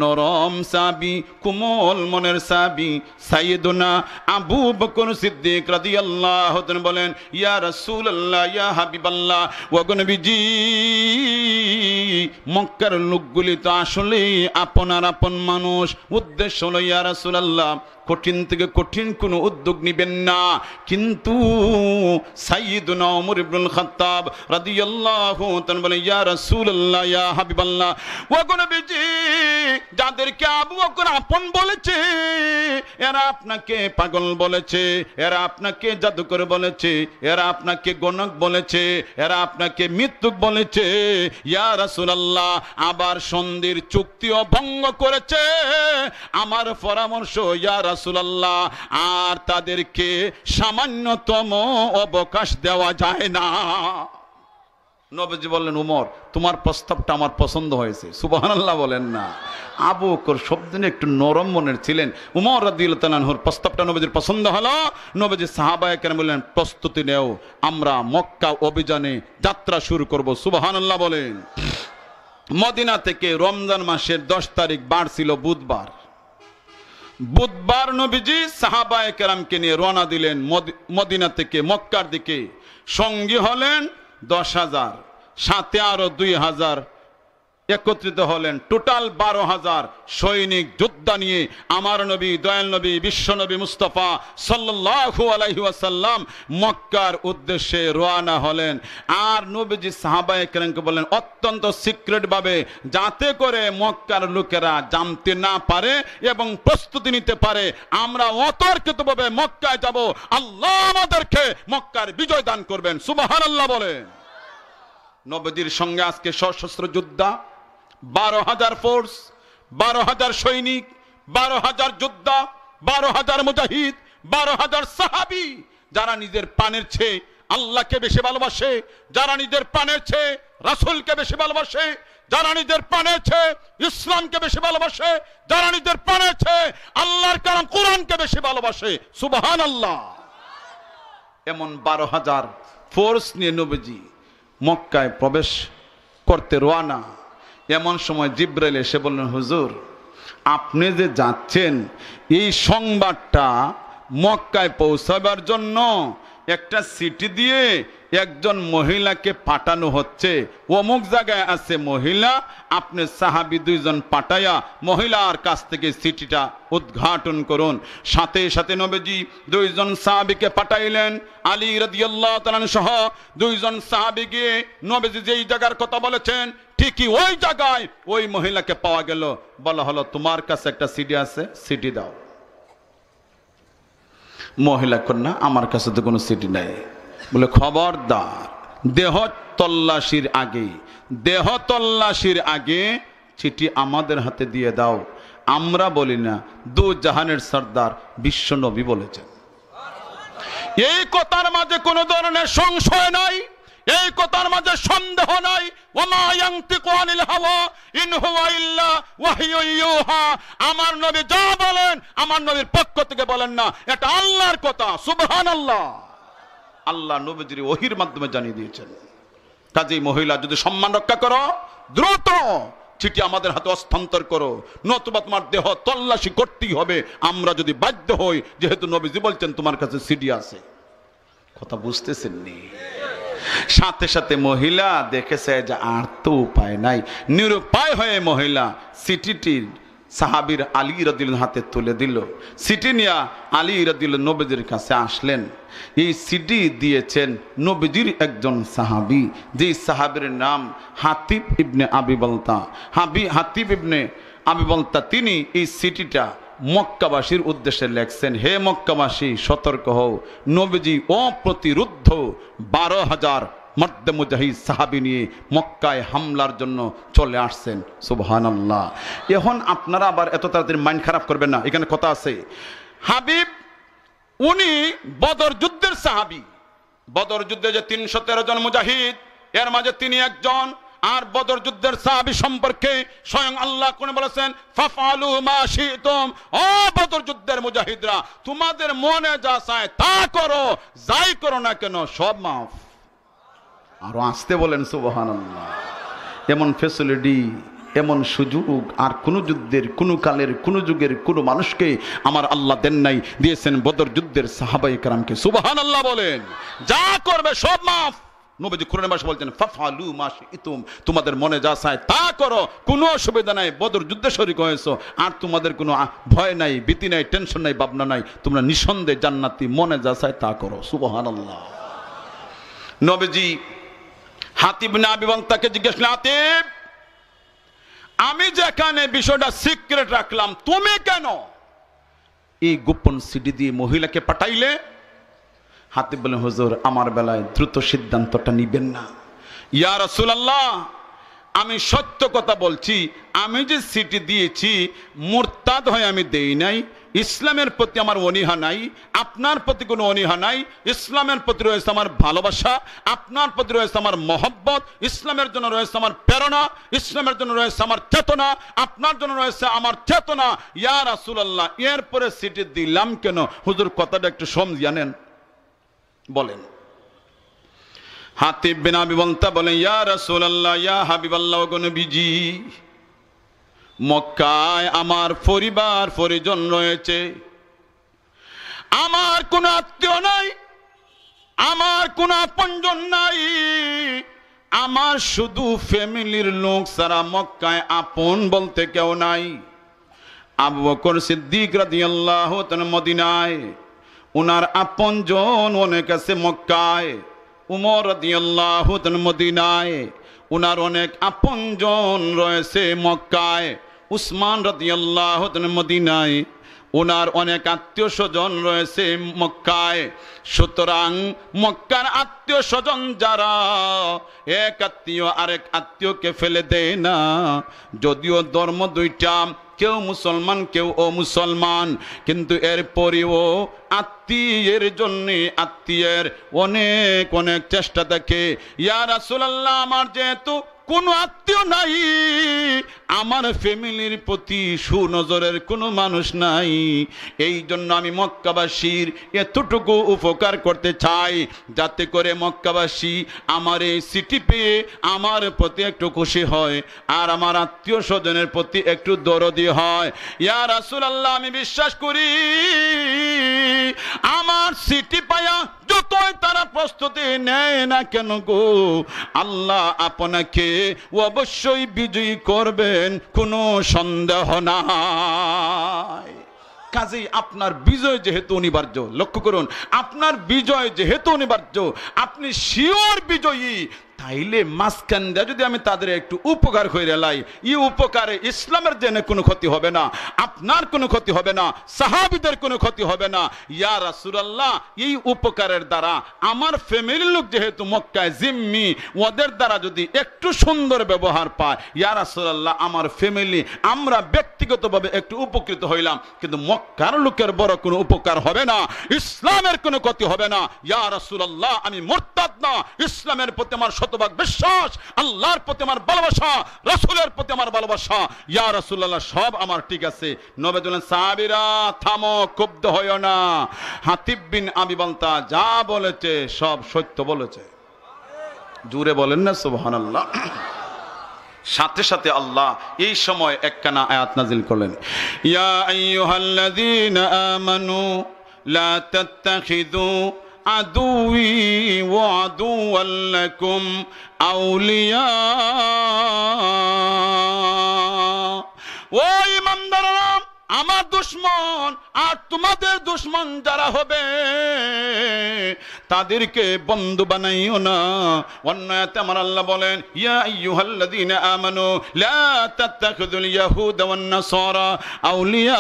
নরম সাবি, কোমল মনের সাবি সাইয়েদুনা আবু বকর সিদ্দিক রাদিয়াল্লাহু তাআলা বলেন, ইয়া রাসূলুল্লাহ, ইয়া হাবিবাল্লাহ, ওগো নবীজি, মক্কার লোকগুলি তো আসলে আপনার আপন মানুষ। উদ্দেশ্য হলো, ইয়া রাসূলুল্লাহ, কঠিন থেকে কঠিন কোনো উদ্যোগ নিবেন না, কিন্তু সাইয়্যিদুনা ওমর ইবনুল খাত্তাব রাদিয়াল্লাহু তাআলা বলেন, ইয়া রাসূলুল্লাহ, ইয়া হাবিবাল্লাহ, ওগো নবীজি, যাদেরকে আবু বকর আপন বলেছে এরা আপনাকে পাগল বলেছে, এরা আপনাকে জাদুকর বলেছে, এরা আপনাকে গণক বলেছে, এরা আপনাকে মৃত্যুক বলেছে। ইয়া রাসূলুল্লাহ, আবার সন্ধির চুক্তিও ভঙ্গ করেছে। আমার পরামর্শ, ইয়া রাসূলুল্লাহ, আর তাদেরকে সামান্যতম অবকাশ দেওয়া যায় না। নবীজি বললেন, উমর, তোমার প্রস্তাবটা আমার পছন্দ হয়েছে। সুবহানাল্লাহ বলেন না। আবু বকর সবদিনে একটু নরম মনের ছিলেন। উমর রাদিয়াল্লাহু তাআলা আনহুর প্রস্তাবটা নবীজির পছন্দ হলো। নবীজি সাহাবায়ে কেরাম বললেন, প্রস্তুতি নেও, আমরা মক্কা অভিযানে যাত্রা শুরু করব। সুবহানাল্লাহ বলেন। মদিনা থেকে রমজান মাসের 10 তারিখ বার ছিল বুধবার। বুধবার নবীজি সাহাবায়ে কেরামকে নিয়ে রওনা দিলেন মদিনা থেকে মক্কার দিকে। সঙ্গী হলেন 10,000, সাথে আরো 2,000 একত্রিত হলেন। টোটাল 12,000 সৈনিক যোদ্ধা নিয়ে আমার নবী, দয়াল নবী, বিশ্ব নবী মুস্তাফা সাল্লাল্লাহু আলাইহি ওয়াসাল্লাম মক্কার উদ্দেশ্যে রওনা হলেন। আর নবীজি সাহাবায়ে কেরামকে বললেন, অত্যন্ত সিক্রেট ভাবে, যাতে করে মক্কার লোকেরা জানতে না পারে এবং প্রস্তুতি নিতে পারে, আমরা অতর্কিতভাবে মক্কায় যাব, আল্লাহ আমাদেরকে মক্কার বিজয় দান করবেন। সুবহানাল্লাহ বলেন। নবীজির সঙ্গে আজকে সশস্ত্র যোদ্ধা 12,000 ফোর্স, 12,000 সৈনিক, 12,000 যোদ্ধা, 12,000 মুজাহিদ, 12,000 সাহাবী, যারা নিজের প্রাণের চেয়ে আল্লাহকে বেশি ভালোবাসে, যারা নিজের প্রাণের চেয়ে রাসূলকে বেশি ভালোবাসে, যারা নিজের প্রাণের চেয়ে ইসলামকে বেশি ভালোবাসে, যারা নিজের প্রাণের চেয়ে আল্লাহর কালাম কোরআনকে বেশি ভালোবাসে। সুবহানাল্লাহ। এমন 12,000 ফোর্স নিয়ে নবীজি মক্কায় প্রবেশ করতে রওনা। এমন সময় জিবরাইল এসে বললেন, হুজুর, আপনি যে যাচ্ছেন এই সংবাদটা মক্কায় পৌঁছাবার জন্য একটা চিঠি দিয়ে একজন মহিলাকে পাঠানো হচ্ছে। অমুক জায়গায় আছে মহিলা, আপনি সাহাবী 2 জন পাঠায়া মহিলার কাছ থেকে চিঠিটা উদ্ঘাটন করুন। সাথে সাথে নবীজি 2 জন সাহাবীকে পাঠাইলেন। আলী রাদিয়াল্লাহু তাআলা সহ 2 জন সাহাবী গিয়ে নবীজি যেই জায়গার কথা বলেছেন ঠিকই ওই জায়গায় ওই মহিলাকে পাওয়া গেল। বলা হলো, তোমার কাছে একটা সিডি আছে, সিডি দাও। মহিলা কন্যা, আমার কাছে তো কোনো সিডি নাই। বলে, খবরদার, দেহ তল্লাশির আগে চিঠি আমাদের হাতে দিয়ে দাও। আমরা বলি না, দু জাহানের সর্দার বিশ্ব নবী বলেছেন। এই কথার মাঝে কোনো ধরনের সংশয় নাই, এই কথার মাঝে সন্দেহ নাই। ওমা ইয়ানতিকু আনিল হাওয়া ইন হুয়া ইল্লা ওয়াহয়ুন ইউহা। আমার নবী যা বলেন আমার নবীর পক্ষ থেকে বলেন না, এটা আল্লাহর কথা। সুবহানাল্লাহ। আল্লাহ নবীজির ওহীর মাধ্যমে জানিয়ে দিয়েছেন। কাজেই মহিলা, যদি সম্মান রক্ষা করো, দ্রুত চিঠি আমাদের হাতে হস্তান্তর করো, নতুবা তোমার দেহ তল্লাশি করতেই হবে। আমরা যদি বাধ্য হই, যেহেতু নবীজি বলছেন তোমার কাছে সিডি আছে। কথা বুঝতেছেন নি? সাথে সাথে মহিলা দেখেছে যে আর তো উপায় নাই, নিরুপায় হয়ে মহিলা চিঠিটি সাহাবীর আলী রাদিয়াল্লাহু হাতে তুলে দিল। চিঠি নিয়ে আলী রাদিয়াল্লাহু নবীজির কাছে আসলেন। এই চিঠি দিয়েছেন নবীজির একজন সাহাবী, যে সাহাবীর নাম হাতিব ইবনে আবি বালতা। হাতিব ইবনে আমি বলতা তিনি এই চিঠিটা মক্কাবাসীর উদ্দেশ্যে লেখছেন, হে মক্কাবাসী সতর্ক হও, নবীজি অপ্রতিরুদ্ধ 12,000 মর্দে মুজাহিদ সাহাবী নিয়ে মক্কায় হামলার জন্য চলে আসছেন। সুবহানাল্লাহ। এখন আপনারা আবার এত তাড়াতাড়ি মাইন্ড খারাপ করবেন না, এখানে কথা আছে। হাবিব উনি বদর যুদ্ধের সাহাবী। বদর যুদ্ধে যে 313 জন মুজাহিদ, এর মাঝে তিনি একজন। আর বদর যুদ্ধের সাহাবী সম্পর্কে স্বয়ং আল্লাহ কোন বলেছেন, ফাফআলু মা শিতুম, ও বদর যুদ্ধের মুজাহিদরা তোমাদের মনে যা চায় তা করো, যাই করো না কেন সব মাফ। আরো আসতে বলেন সুবহানাল্লাহ। এমন ফ্যাসিলিটি, এমন সুযোগ আর কোন যুদ্ধের, কোন কালের, কোন যুগের কোন মানুষকে আমার আল্লাহ দেন নাই, দিয়েছেন বদর যুদ্ধের সাহাবায়ে কেরামকে। সুবহানাল্লাহ বলেন। যা করবে সব মাফ। নবীজি কোরআনের ভাষায় বলছেন, ফাফআলু মা শিতুম, তোমাদের মনে যা চায় তা করো, কোনো অসুবিধা নাই। বদর যুদ্ধে শরীক হয়েছো আর তোমাদের কোনো ভয় নাই, ভীতি নাই, টেনশন নাই, ভাবনা নাই, তোমরা নিঃসন্দেহে জান্নাতি, মনে যা চায় তা করো। সুবহানাল্লাহ। নবীজি হাতিব ইবনে আবি বালতাকে জিজ্ঞেস করলেন, হাতিব আমি যেখানে বিষয়টা সিক্রেট রাখলাম, তুমি কেন এই গোপন সিডি দিয়ে মহিলাকে পাঠাইলে? হাতিব বলেন, হুজুর আমার বেলায় দ্রুত সিদ্ধান্তটা নিবেন না। ইয়া রাসূলুল্লাহ আমি সত্য কথা বলছি, আমি যে সিটি দিয়েছি মুরতাদ হয়ে আমি দেই নাই। ইসলামের প্রতি আমার অনীহা নাই, আপনার প্রতি কোনো অনীহা নাই। ইসলামের প্রতি রয়েছে আমার ভালোবাসা, আপনার প্রতি রয়েছে আমার মহব্বত, ইসলামের জন্য রয়েছে আমার প্রেরণা, ইসলামের জন্য রয়েছে আমার চেতনা, আপনার জন্য রয়েছে আমার চেতনা। ইয়া রাসূলুল্লাহ এরপরে সিটি দিলাম কেন? হুজুর কথাটা একটু সমঝিয়ে নেন, বলেন। হাতিব বিন আবি বালতা বলেন, ইয়া রাসূলুল্লাহ, ইয়া হাবিবাল্লাহ, গো নবীজি মক্কায় আমার পরিবার পরিজন রয়েছে, আমার কোন আত্মীয় নাই, আমার কোন আপনজন নাই, আমার শুধু ফ্যামিলির লোক ছাড়া মক্কায় আপন বলতে কেউ নাই। আবু বকর সিদ্দিক রাদিয়াল্লাহু তাআলা মদিনায়, উনার আপনজন অনেক আছে মক্কায়। উমর রাদিয়াল্লাহু তাআলা মদিনায়, উনার অনেক আপনজন রয়েছে মক্কায়। উসমান রাদিয়াল্লাহু তাআলা মদিনায়, ওনার অনেক আত্মীয় স্বজন রয়েছে মক্কায়। সুতরাং মক্কার আত্মীয় স্বজন যারা, এক আত্মীয় আরেক আত্মীয়কে ফেলে দেয় না। যদিও ধর্ম দুইটা, কেউ মুসলমান কেউ অমুসলমান, কিন্তু এরপরেও আত্মীয়ের জন্য আত্মীয়ের অনেক অনেক চেষ্টা থাকে। ইয়া রাসূলুল্লাহ আমার যেহেতু কোনো আত্মীয় নাই, আমার ফ্যামিলির প্রতি সুনজরের কোনো মানুষ নাই, এই জন্য আমি মক্কাবাসীর এতটুকু উপকার করতে চাই যাতে করে মক্কাবাসী আমার এই চিঠি পেয়ে আমার প্রতি একটু খুশি হয় আর আমার আত্মীয় স্বজনের প্রতি একটু দরদি হয়। ইয়া রাসূলুল্লাহ আমি বিশ্বাস করি আমার চিঠি পায়া যতই তারা প্রস্তুতি নেয় না কেন গো, আল্লাহ আপনাকে অবশ্যই বিজয়ী করবেন, কোনো সন্দেহ নাই। কাজেই আপনার বিজয় যেহেতু অনিবার্য, লক্ষ্য করুন, আপনার বিজয় যেহেতু অনিবার্য, আপনি শিওর বিজয়ী, তাইলে মাঝখান দিয়ে যদি আমি তাদের একটু উপকার করে লাই, এই উপকারে ইসলামের জন্য কোনো ক্ষতি হবে না, আপনার কোনো ক্ষতি হবে না, সাহাবীদের কোনো ক্ষতি হবে না। ইয়া রাসূলুল্লাহ এই উপকারের দ্বারা আমার ফ্যামিলির লোক যেহেতু মক্কায় জিম্মি, ওদের দ্বারা যদি একটু সুন্দর ব্যবহার পায়, ইয়া রাসূলুল্লাহ আমার ফ্যামিলি আমরা ব্যক্তিগতভাবে একটু উপকৃত হইলাম, কিন্তু মক্কার লোকের বড় কোনো উপকার হবে না, ইসলামের কোনো ক্ষতি হবে না। ইয়া রাসূলুল্লাহ আমি মুরতাদ না, ইসলামের প্রতি আমার শতভাগ বিশ্বাস, আল্লাহর প্রতি আমার ভালোবাসা, রাসূলের প্রতি আমার ভালোবাসা। ইয়া রাসূলুল্লাহ সব আমার ঠিক আছে। নবী বলেন, সাহাবীরা থামো, ক্ষুব্ধ হইও না, হাতিব বিন আবি বালতা যা বলেছে সব সত্য বলেছে। জোরে বলেন না সুবহানাল্লাহ। সাথে সাথে আল্লাহ এই সময় একখানা আয়াত নাজিল করলেন, ইয়া আইয়ুহাল্লাযীনা আমানু লা তাত্তাখিযু আদুই ওয়া আদুওয়াল লাকুম আউলিয়া। ও ইমানদাররা আমার দুশ্মন আর তোমাদের দুশ্মন যারা হবে তাদেরকে বন্ধু বানাইও না। অন্য আয়াতে আমার আল্লাহ বলেন, ইয়া আইয়ুহাল্লাযীনা আমানু লা তাত্তাখিযুল ইয়াহুদা ওয়ান নাসারা আউলিয়া,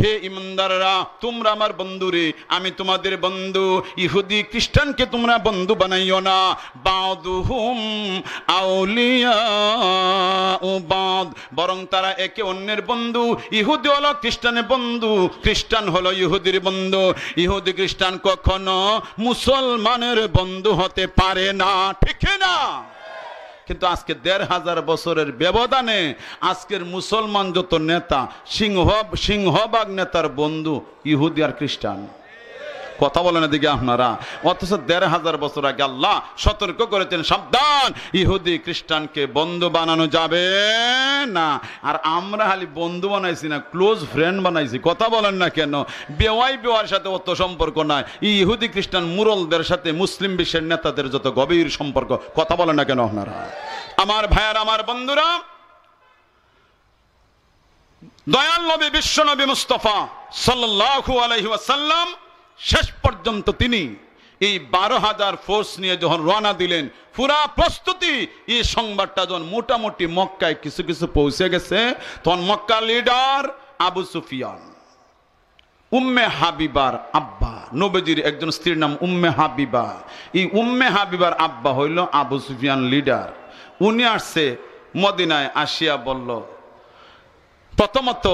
হে ঈমানদাররা তোমরা আমার বন্ধুরে, আমি তোমাদের বন্ধু। ইহুদি খ্রিস্টানকে তোমরা বন্ধু বানাইও না। বাদুহুম আউলিয়া ও বাদ, বরং তারা একে অন্যের বন্ধু। ইহুদি হলো খ্রিস্টানের বন্ধু, খ্রিস্টান হলো ইহুদির বন্ধু। ইহুদি খ্রিস্টান কখনো মুসলমানের বন্ধু হতে পারে না, ঠিক না? কিন্তু আজকে ১৫০০ বছরের ব্যবধানে আজকের মুসলমান যত নেতা, সিংহভাগ নেতার বন্ধু ইহুদি আর খ্রিস্টান। কথা বলেন এদিকে আপনারা। অথচ ১৫০০ বছর আগে আল্লাহ সতর্ক করেছেন, সাবধান, ইহুদি খ্রিস্টানকে বন্ধু বানানো যাবে না। আর আমরা খালি বন্ধু বানাইছি না, ক্লোজ ফ্রেন্ড বানাইছি। কথা বলেন না কেন? বেওয়াই বেওয়ার সাথে অত সম্পর্ক নাই। ইহুদি খ্রিস্টান মুরলদের সাথে মুসলিম বিশ্বের নেতাদের যত গভীর সম্পর্ক। কথা বলেন না কেন আপনারা? আমার ভাইয়ার, আমার বন্ধুরা, দয়াল নবী বিশ্ব নবী মুস্তাফা সাল্লাল্লাহু আলাইহি ওয়াসাল্লাম শেষ পর্যন্ত তিনি এই ১২,০০০ ফোর্স নিয়ে যখন রওনা দিলেন, পুরা প্রস্তুতি, এই সংবাদটা যখন মোটামুটি মক্কায় কিছু কিছু পৌঁছে গেছে, তখন মক্কার লিডার আবু সুফিয়ান, উম্মে হাবিবার আব্বা, নবীজির একজন স্ত্রীর নাম উম্মে হাবিবা, এই উম্মে হাবিবার আব্বা হইল আবু সুফিয়ান লিডার। উনি আসছে মদিনায়, আসিয়া বলল, প্রথমত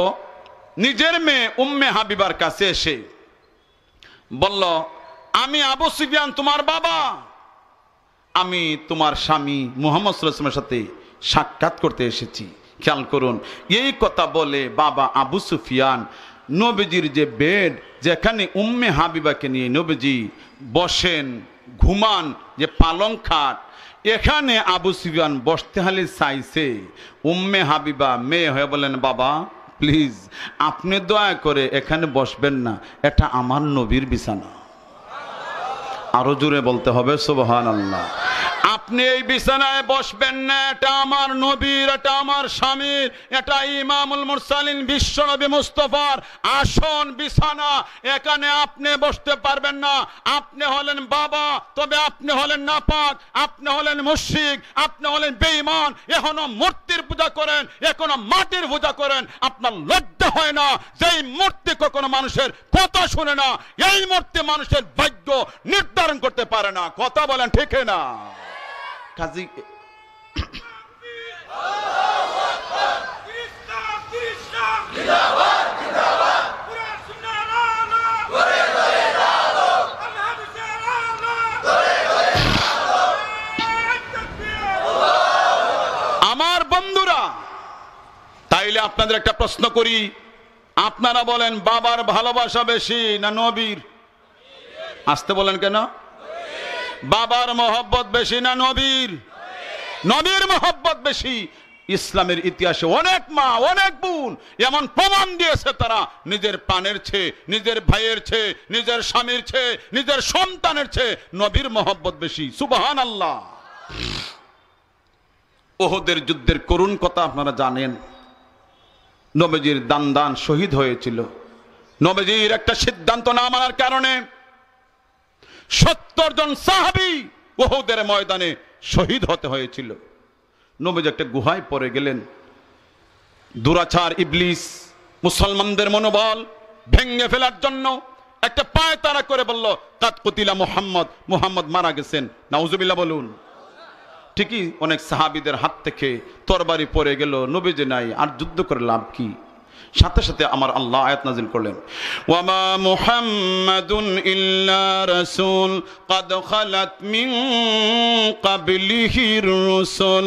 নিজের মেয়ে উম্মে হাবিবার কাছে এসে বলল, আমি আবু সুফিয়ান তোমার বাবা, আমি তোমার স্বামী মুহাম্মদ সাল্লাল্লাহু আলাইহি ওয়াসাল্লামের সাথে সাক্ষাৎ করতে এসেছি। খেয়াল করুন, এই কথা বলে বাবা আবু সুফিয়ান নবীজির যে বেড, যেখানে উম্মে হাবিবাকে নিয়ে নবীজি বসেন, ঘুমান, যে পালং খাট, এখানে আবু সুফিয়ান বসতে হলে চাইছে। উম্মে হাবিবা মেয়ে হয়ে বলেন, বাবা প্লিজ আপনি দয়া করে এখানে বসবেন না, এটা আমার নবীর বিছানা। আরো জোরে বলতে হবে সুবহানাল্লাহ। আপনি এই বিছানায় বসবেন না, এটা আমার নবীর, এটা আমার স্বামীর, এটা ইমামুল মুরসালিন বিশ্ব নবী মুস্তাফার আসন, বিছানা। এখানে আপনি বসতে পারবেন না। আপনি হলেন বাবা, তবে আপনি হলেন নাপাক, আপনি হলেন মুশরিক, আপনি হলেন বেঈমান, এখনো মূর্তির পূজা করেন, এখনো মাটির পূজা করেন। আপনার লজ্জা হয় না? যেই মূর্তি কখনো মানুষের কথা শুনে না, এই মূর্তি মানুষের ভাগ্য নির্ধারণ করতে পারে না। কথা বলেন ঠিক না? কাজী আমার বন্ধুরা, তাইলে আপনাদের একটা প্রশ্ন করি, আপনারা বলেন বাবার ভালোবাসা বেশি না নবীর? আসতে বলেন কেন? বাবার মহব্বত বেশি না নবীর? নবীর মহব্বত বেশি। ইসলামের ইতিহাসে অনেক মা, অনেক বোন এমন প্রমাণ দিয়েছে, তারা নিজের প্রাণের চেয়ে, নিজের ভাইয়ের চেয়ে, নিজের স্বামীর চেয়ে, নিজের সন্তানের চেয়ে নবীর মহব্বত বেশি। সুবহানাল্লাহ। ওহদের যুদ্ধের করুণ কথা আপনারা জানেন। নবীজির দান শহীদ হয়েছিল। নবীজির একটা সিদ্ধান্ত না মানার কারণে ৭০ জন সাহাবী ওহদের ময়দানে শহীদ হতে হয়েছিল। নবীজি একটা গুহায় পড়ে গেলেন। দুরাচার ইবলিস মুসলমানদের মনোবল ভেঙে ফেলার জন্য একটা পায়তারা করে বলল, কাদ কুতিলা মুহাম্মদ, মুহাম্মদ মারা গেছেন। নাউজুবিল্লাহ বলুন। ঠিকই অনেক সাহাবীদের হাত থেকে তরবারি পড়ে গেল, নবীজি নাই, আর যুদ্ধ করে লাভ কি? সাথে সাথে আমার আল্লাহ আয়াত নাযিল করলেন, ওয়ামা মুহাম্মাদুন ইল্লা রাসূল ক্বাদ খালাত মিন ক্বাবলিহির রাসূল।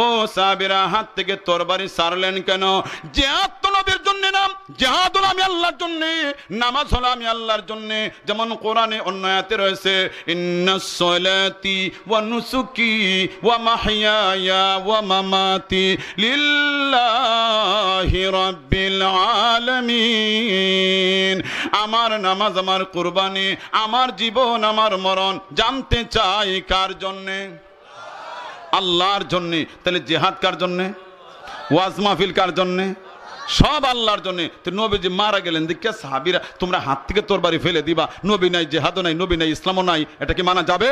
ও সাহাবীরা, হাত থেকে তরবারি ছাড়লেন কেন? জিহাদ তো নবীর জন্য না, জিহাদ হলো আমি আল্লাহর জন্য, নামাজ হলো আমি আল্লাহর জন্য। যেমন কোরআনে অন্য আয়াতে রয়েছে, ইন্নাস সালাতি ওয়া নুসুকি ওয়া মাহইয়ায়া ওয়া মামাতি লিল্লাহি রাব্বিল আলামিন। আমার নামাজ, আমার কুরবানি, আমার জীবন, আমার মরণ জানতে চাই কার জন্যে? আল্লাহর জন্যে। তাহলে জিহাদ কার জন্যে? ওয়াজ মাহফিল কার জন্যে? সব আল্লাহর জন্য। তো নবীজি মারা গেলেন, দেখে সাহাবীরা তোমরা হাত থেকে তরবারি ফেলে দিবা, নবী নাই, জেহাদও নাই, নবী নাই, ইসলামও নাই, এটা কি মানা যাবে?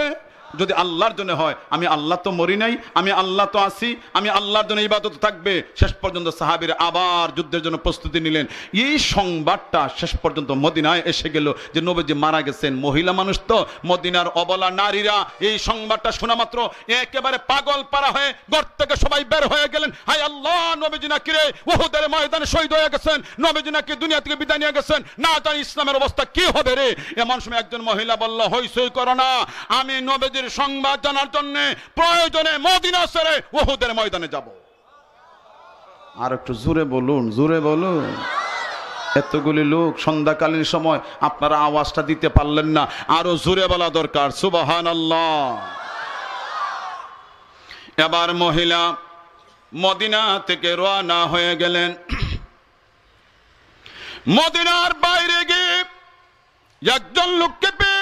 যদি আল্লাহর জন্য হয়, আমি আল্লাহ তো মরি নাই, আমি আল্লাহ তো আছি, আমি আল্লাহর জন্য ইবাদত থাকবে। শেষ পর্যন্ত সাহাবীরা আবার যুদ্ধের জন্য প্রস্তুতি নিলেন। এই সংবাদটা শেষ পর্যন্ত মদিনায় এসে গেল যে নবীজি মারা গেছেন। মহিলা মানুষ তো, মদিনার অবলা নারীরা এই সংবাদটা শোনা মাত্র একেবারে পাগল পারা হয়ে ঘর থেকে সবাই বের হয়ে গেলেন। হায় আল্লাহ, নবীজি নাকি রে উহুদের ময়দানে শহীদ হয়ে গেছেন, নবীজি নাকি দুনিয়া থেকে বিদায় নিয়ে গেছেন, না জানি ইসলামের অবস্থা কি হবে রে। এমন সময় একজন মহিলা বলল, হইচই করো না, আমি নবীজির সংবাদ জানার জন্য প্রয়োজনে মদিনা ছেড়ে উহুদের ময়দানে যাব। আর একটু জোরে বলুন, জোরে বলুন। এতগুলি লোক সন্ধ্যাকালীন সময় আপনারা আওয়াজটা দিতে পারলেন না, আরো জোরে বলা দরকার, সুবহানাল্লাহ। এবার মহিলা মদিনা থেকে রওনা হয়ে গেলেন। মদিনার বাইরে গিয়ে একজন লোককে পেয়ে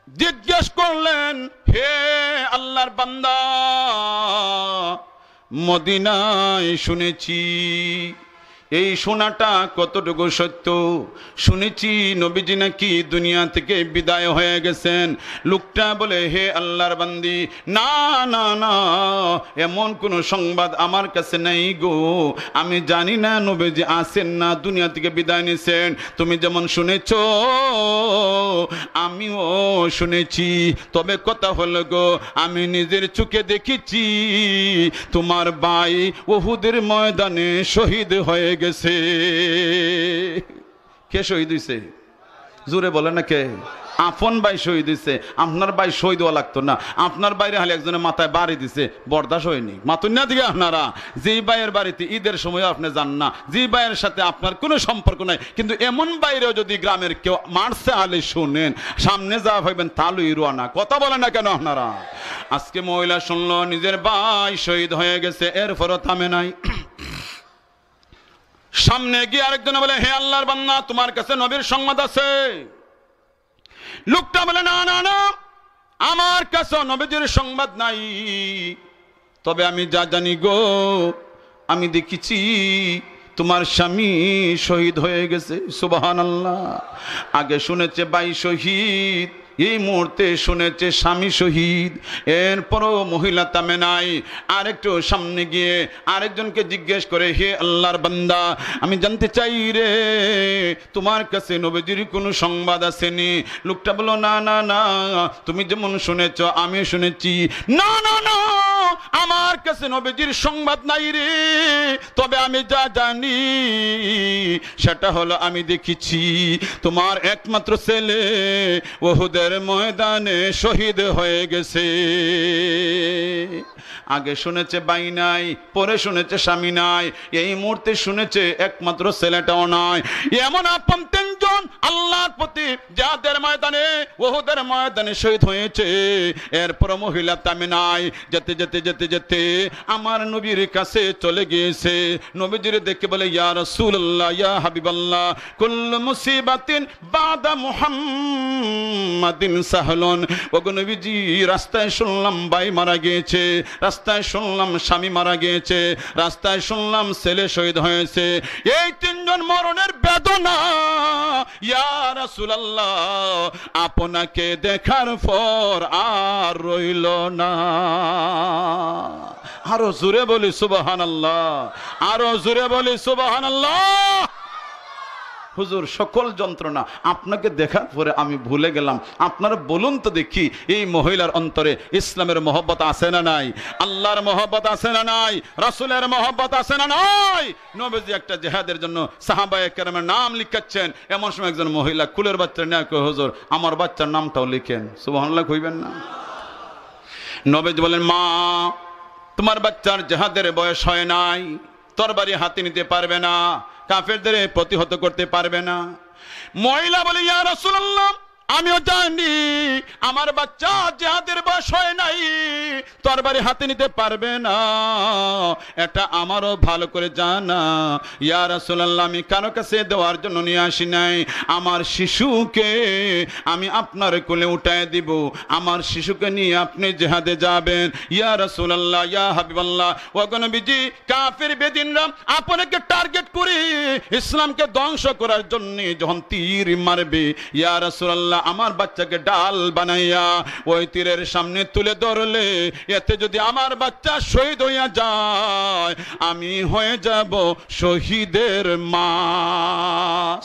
জিজ্ঞেস করলেন, হে আল্লাহর বান্দা, মদিনায় শুনেছি, এই শোনাটা কতটুকু সত্য? শুনেছি নবীজি নাকি দুনিয়া থেকে বিদায় হয়ে গেছেন। লোকটা বলে, হে আল্লাহর বান্দি, না না না, এমন কোন সংবাদ আমার কাছে নাই গো, আমি জানি না নবীজি আছেন না দুনিয়া থেকে বিদায় নিয়েছেন। তুমি যেমন শুনেছ আমিও শুনেছি, তবে কথা হলো গো, আমি নিজের চোখে দেখেছি তোমার ভাই উহুদের ময়দানে শহীদ হয়ে গেছে। কে শহীদ হইছে? জোরে বলে না কে? আপন ভাই শহীদ হইছে। আপনার ভাই শহীদ হওয়া লাগতো না, আপনার বাইরে হলে একজনের মাথায় বাড়ি দিছে, বরদাস হয়নি। মাতুন না দিকে আপনারা যে ভাইয়ের বাড়িতে ঈদের সময় আপনি যান না, যে ভাইয়ের সাথে আপনার কোনো সম্পর্ক নাই, কিন্তু এমন বাইরেও যদি গ্রামের কেউ মারছে আলে শুনেন, সামনে যা ভাইবেন তালুই রোয়ানা। কথা বলে না কেন আপনারা? আজকে মহিলা শুনলো নিজের ভাই শহীদ হয়ে গেছে, এরপরও থামে নাই। সামনে গিয়ে আরেকজন বলে, হে আল্লাহর বান্দা, তোমার কাছে নবীর সংবাদ আছে? লোকটা বলে, না না না, আমার কাছে নবীর সংবাদ নাই, তবে আমি যা জানি গো, আমি দেখেছি তোমার স্বামী শহীদ হয়ে গেছে। সুবহানাল্লাহ। আগে শুনেছে ভাই শহীদ, এই মুহূর্তে শুনেছে স্বামী শহীদ, এরপরও মহিলা থামে নাই। আরেকটু সামনে গিয়ে আরেকজনকে জিজ্ঞেস করে, হে আল্লাহর বান্দা, আমি জানতে চাই রে, তোমার কাছে নবীজির কোনো সংবাদ আসেনি? লোকটা বলল, না না না, তুমি যেমন শুনেছ আমি শুনেছি। না না না, আমার কাছে নবীজির সংবাদ নাই রে, তবে আমি যা জানি সেটা হলো আমি দেখেছি তোমার একমাত্র ছেলে উহুদের ময়দানে শহীদ হয়ে গেছে। আগে শুনেছে ভাই নাই, পরে শুনেছে স্বামী নাই, এই মুহূর্তে শুনেছে একমাত্র ছেলেটাও নাই। এমন আপন তিনজন আল্লাহর প্রতি যাদের ময়দানে উহুদের ময়দানে শহীদ হয়েছে, এরপর মহিলা থামে নাই। যেতে যেতে যেতে যেতে আমার নবীর কাছে চলে গিয়েছে। নবীজির দেখে বলে, ইয়া রাসূলুল্লাহ, ইয়া হাবিবাল্লাহ, কুল্লু মুসিবাতিন বাদা মুহাম্মাদিন সাহলুন। ওগো নবীজি, রাস্তায় শুনলাম ভাই মারা গিয়েছে, রাস্তায় শুনলাম স্বামী মারা গিয়েছে, রাস্তায় শুনলাম ছেলে শহীদ হয়েছে, এই তিনজন মরণের বেদনা ইয়া রাসূলুল্লাহ আপনাকে দেখার পর আর রইল না। আরো জোরে বলি সুবহানাল্লাহ, আরো জোরে বলি সুবহানাল্লাহ। হুজুর, সকল যন্ত্রণা আপনাকে দেখার পরে আমি ভুলে গেলাম। আপনারা বলুন তো দেখি, এই মহিলার অন্তরে ইসলামের মহব্বত আছে না নাই? আল্লাহর মহব্বত আছে না নাই? রাসূলের মহব্বত আছে না নাই? নবীজি একটা জিহাদের জন্য সাহাবায়ে কেরামের নাম লিখাচ্ছেন, এমন সময় একজন মহিলা কুলের বাচ্চা নিয়ে কয়, হুজুর আমার বাচ্চার নামটাও লিখেন। সুবহানাল্লাহ কইবেন না? নবীজি বলেন, মা, তোমার বাচ্চার জিহাদের বয়স হয় নাই, তরবারি হাতে নিতে পারবে না, কাফেরদের প্রতিহত করতে পারবে না। মহিলা বলে, ইয়া রাসূলুল্লাহ, আমিও জানি আমার বাচ্চা জিহাদের বয়স হয় নাই, তরবারি হাতে নিতে পারবে না, এটা আমারও ভালো করে জানা। ইয়া রাসূলুল্লাহ, আমি কারো কাছে দেওয়ার জন্য নিয়ে আসি নাই, আমার শিশুকে আমি আপনার কোলে উঠায় দিব, আমার শিশুকে নিয়ে আপনি জিহাদে যাবেন। ইয়া রাসূলুল্লাহ, ইয়া হাবিবাল্লাহ, ওগো নবীজি, কাফের বেদিনরা আপনাকে টার্গেট করে ইসলামকে ধ্বংস করার জন্য যখন তীর মারবে, ইয়া রাসূলুল্লাহ, আমার বাচ্চাকে ডাল বানাইয়া ওই তীরের সামনে তুলে ধরলে এতে যদি আমার বাচ্চা শহীদ হইয়া যায়, আমি হয়ে যাব শহীদের মা।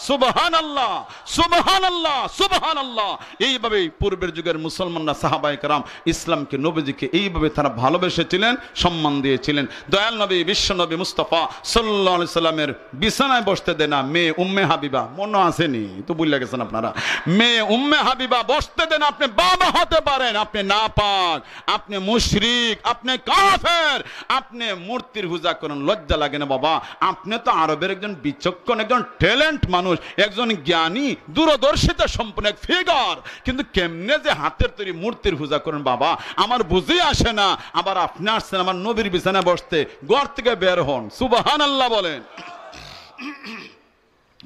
সুবহানাল্লাহ, সুবহানাল্লাহ, সুবহানাল্লাহ। এইভাবে পূর্বের যুগের মুসলমানরা, সাহাবায়ে কেরাম ইসলামকে, নবীজিকে এইভাবে তারা ভালোবেসেছিলেন, সম্মান দিয়েছিলেন। দয়াল নবী, বিশ্ব নবী মুস্তাফা সাল্লাল্লাহু আলাইহি সাল্লামের বিছানায় বসতে দেন না মেয়ে উম্মে হাবিবা, মনে আসেনি তো ভুলে গেছেন আপনারা, মেয়ে উম্মে হাবিবা বসতে দেন। আপনি বাবা হতে পারেন, আপনি নাপাক, আপনি মুশরিক, আপনি কাফের, আপনি মূর্তির পূজা করেন, লজ্জা লাগে না বাবা? আপনি তো আরবের একজন বিচক্ষণ, একজন ট্যালেন্ট মানুষ, একজন জ্ঞানী, দূরদর্শিতা সম্পন্ন এক ফিগার, কিন্তু কেমনে যে হাতের তৈরি মূর্তির পূজা করেন বাবা, আমার বুঝে আসে না। আবার আপনি আসছেন আমার নবীর বিছানায় বসতে, ঘর থেকে বের হন। সুবহানাল্লাহ বলেন।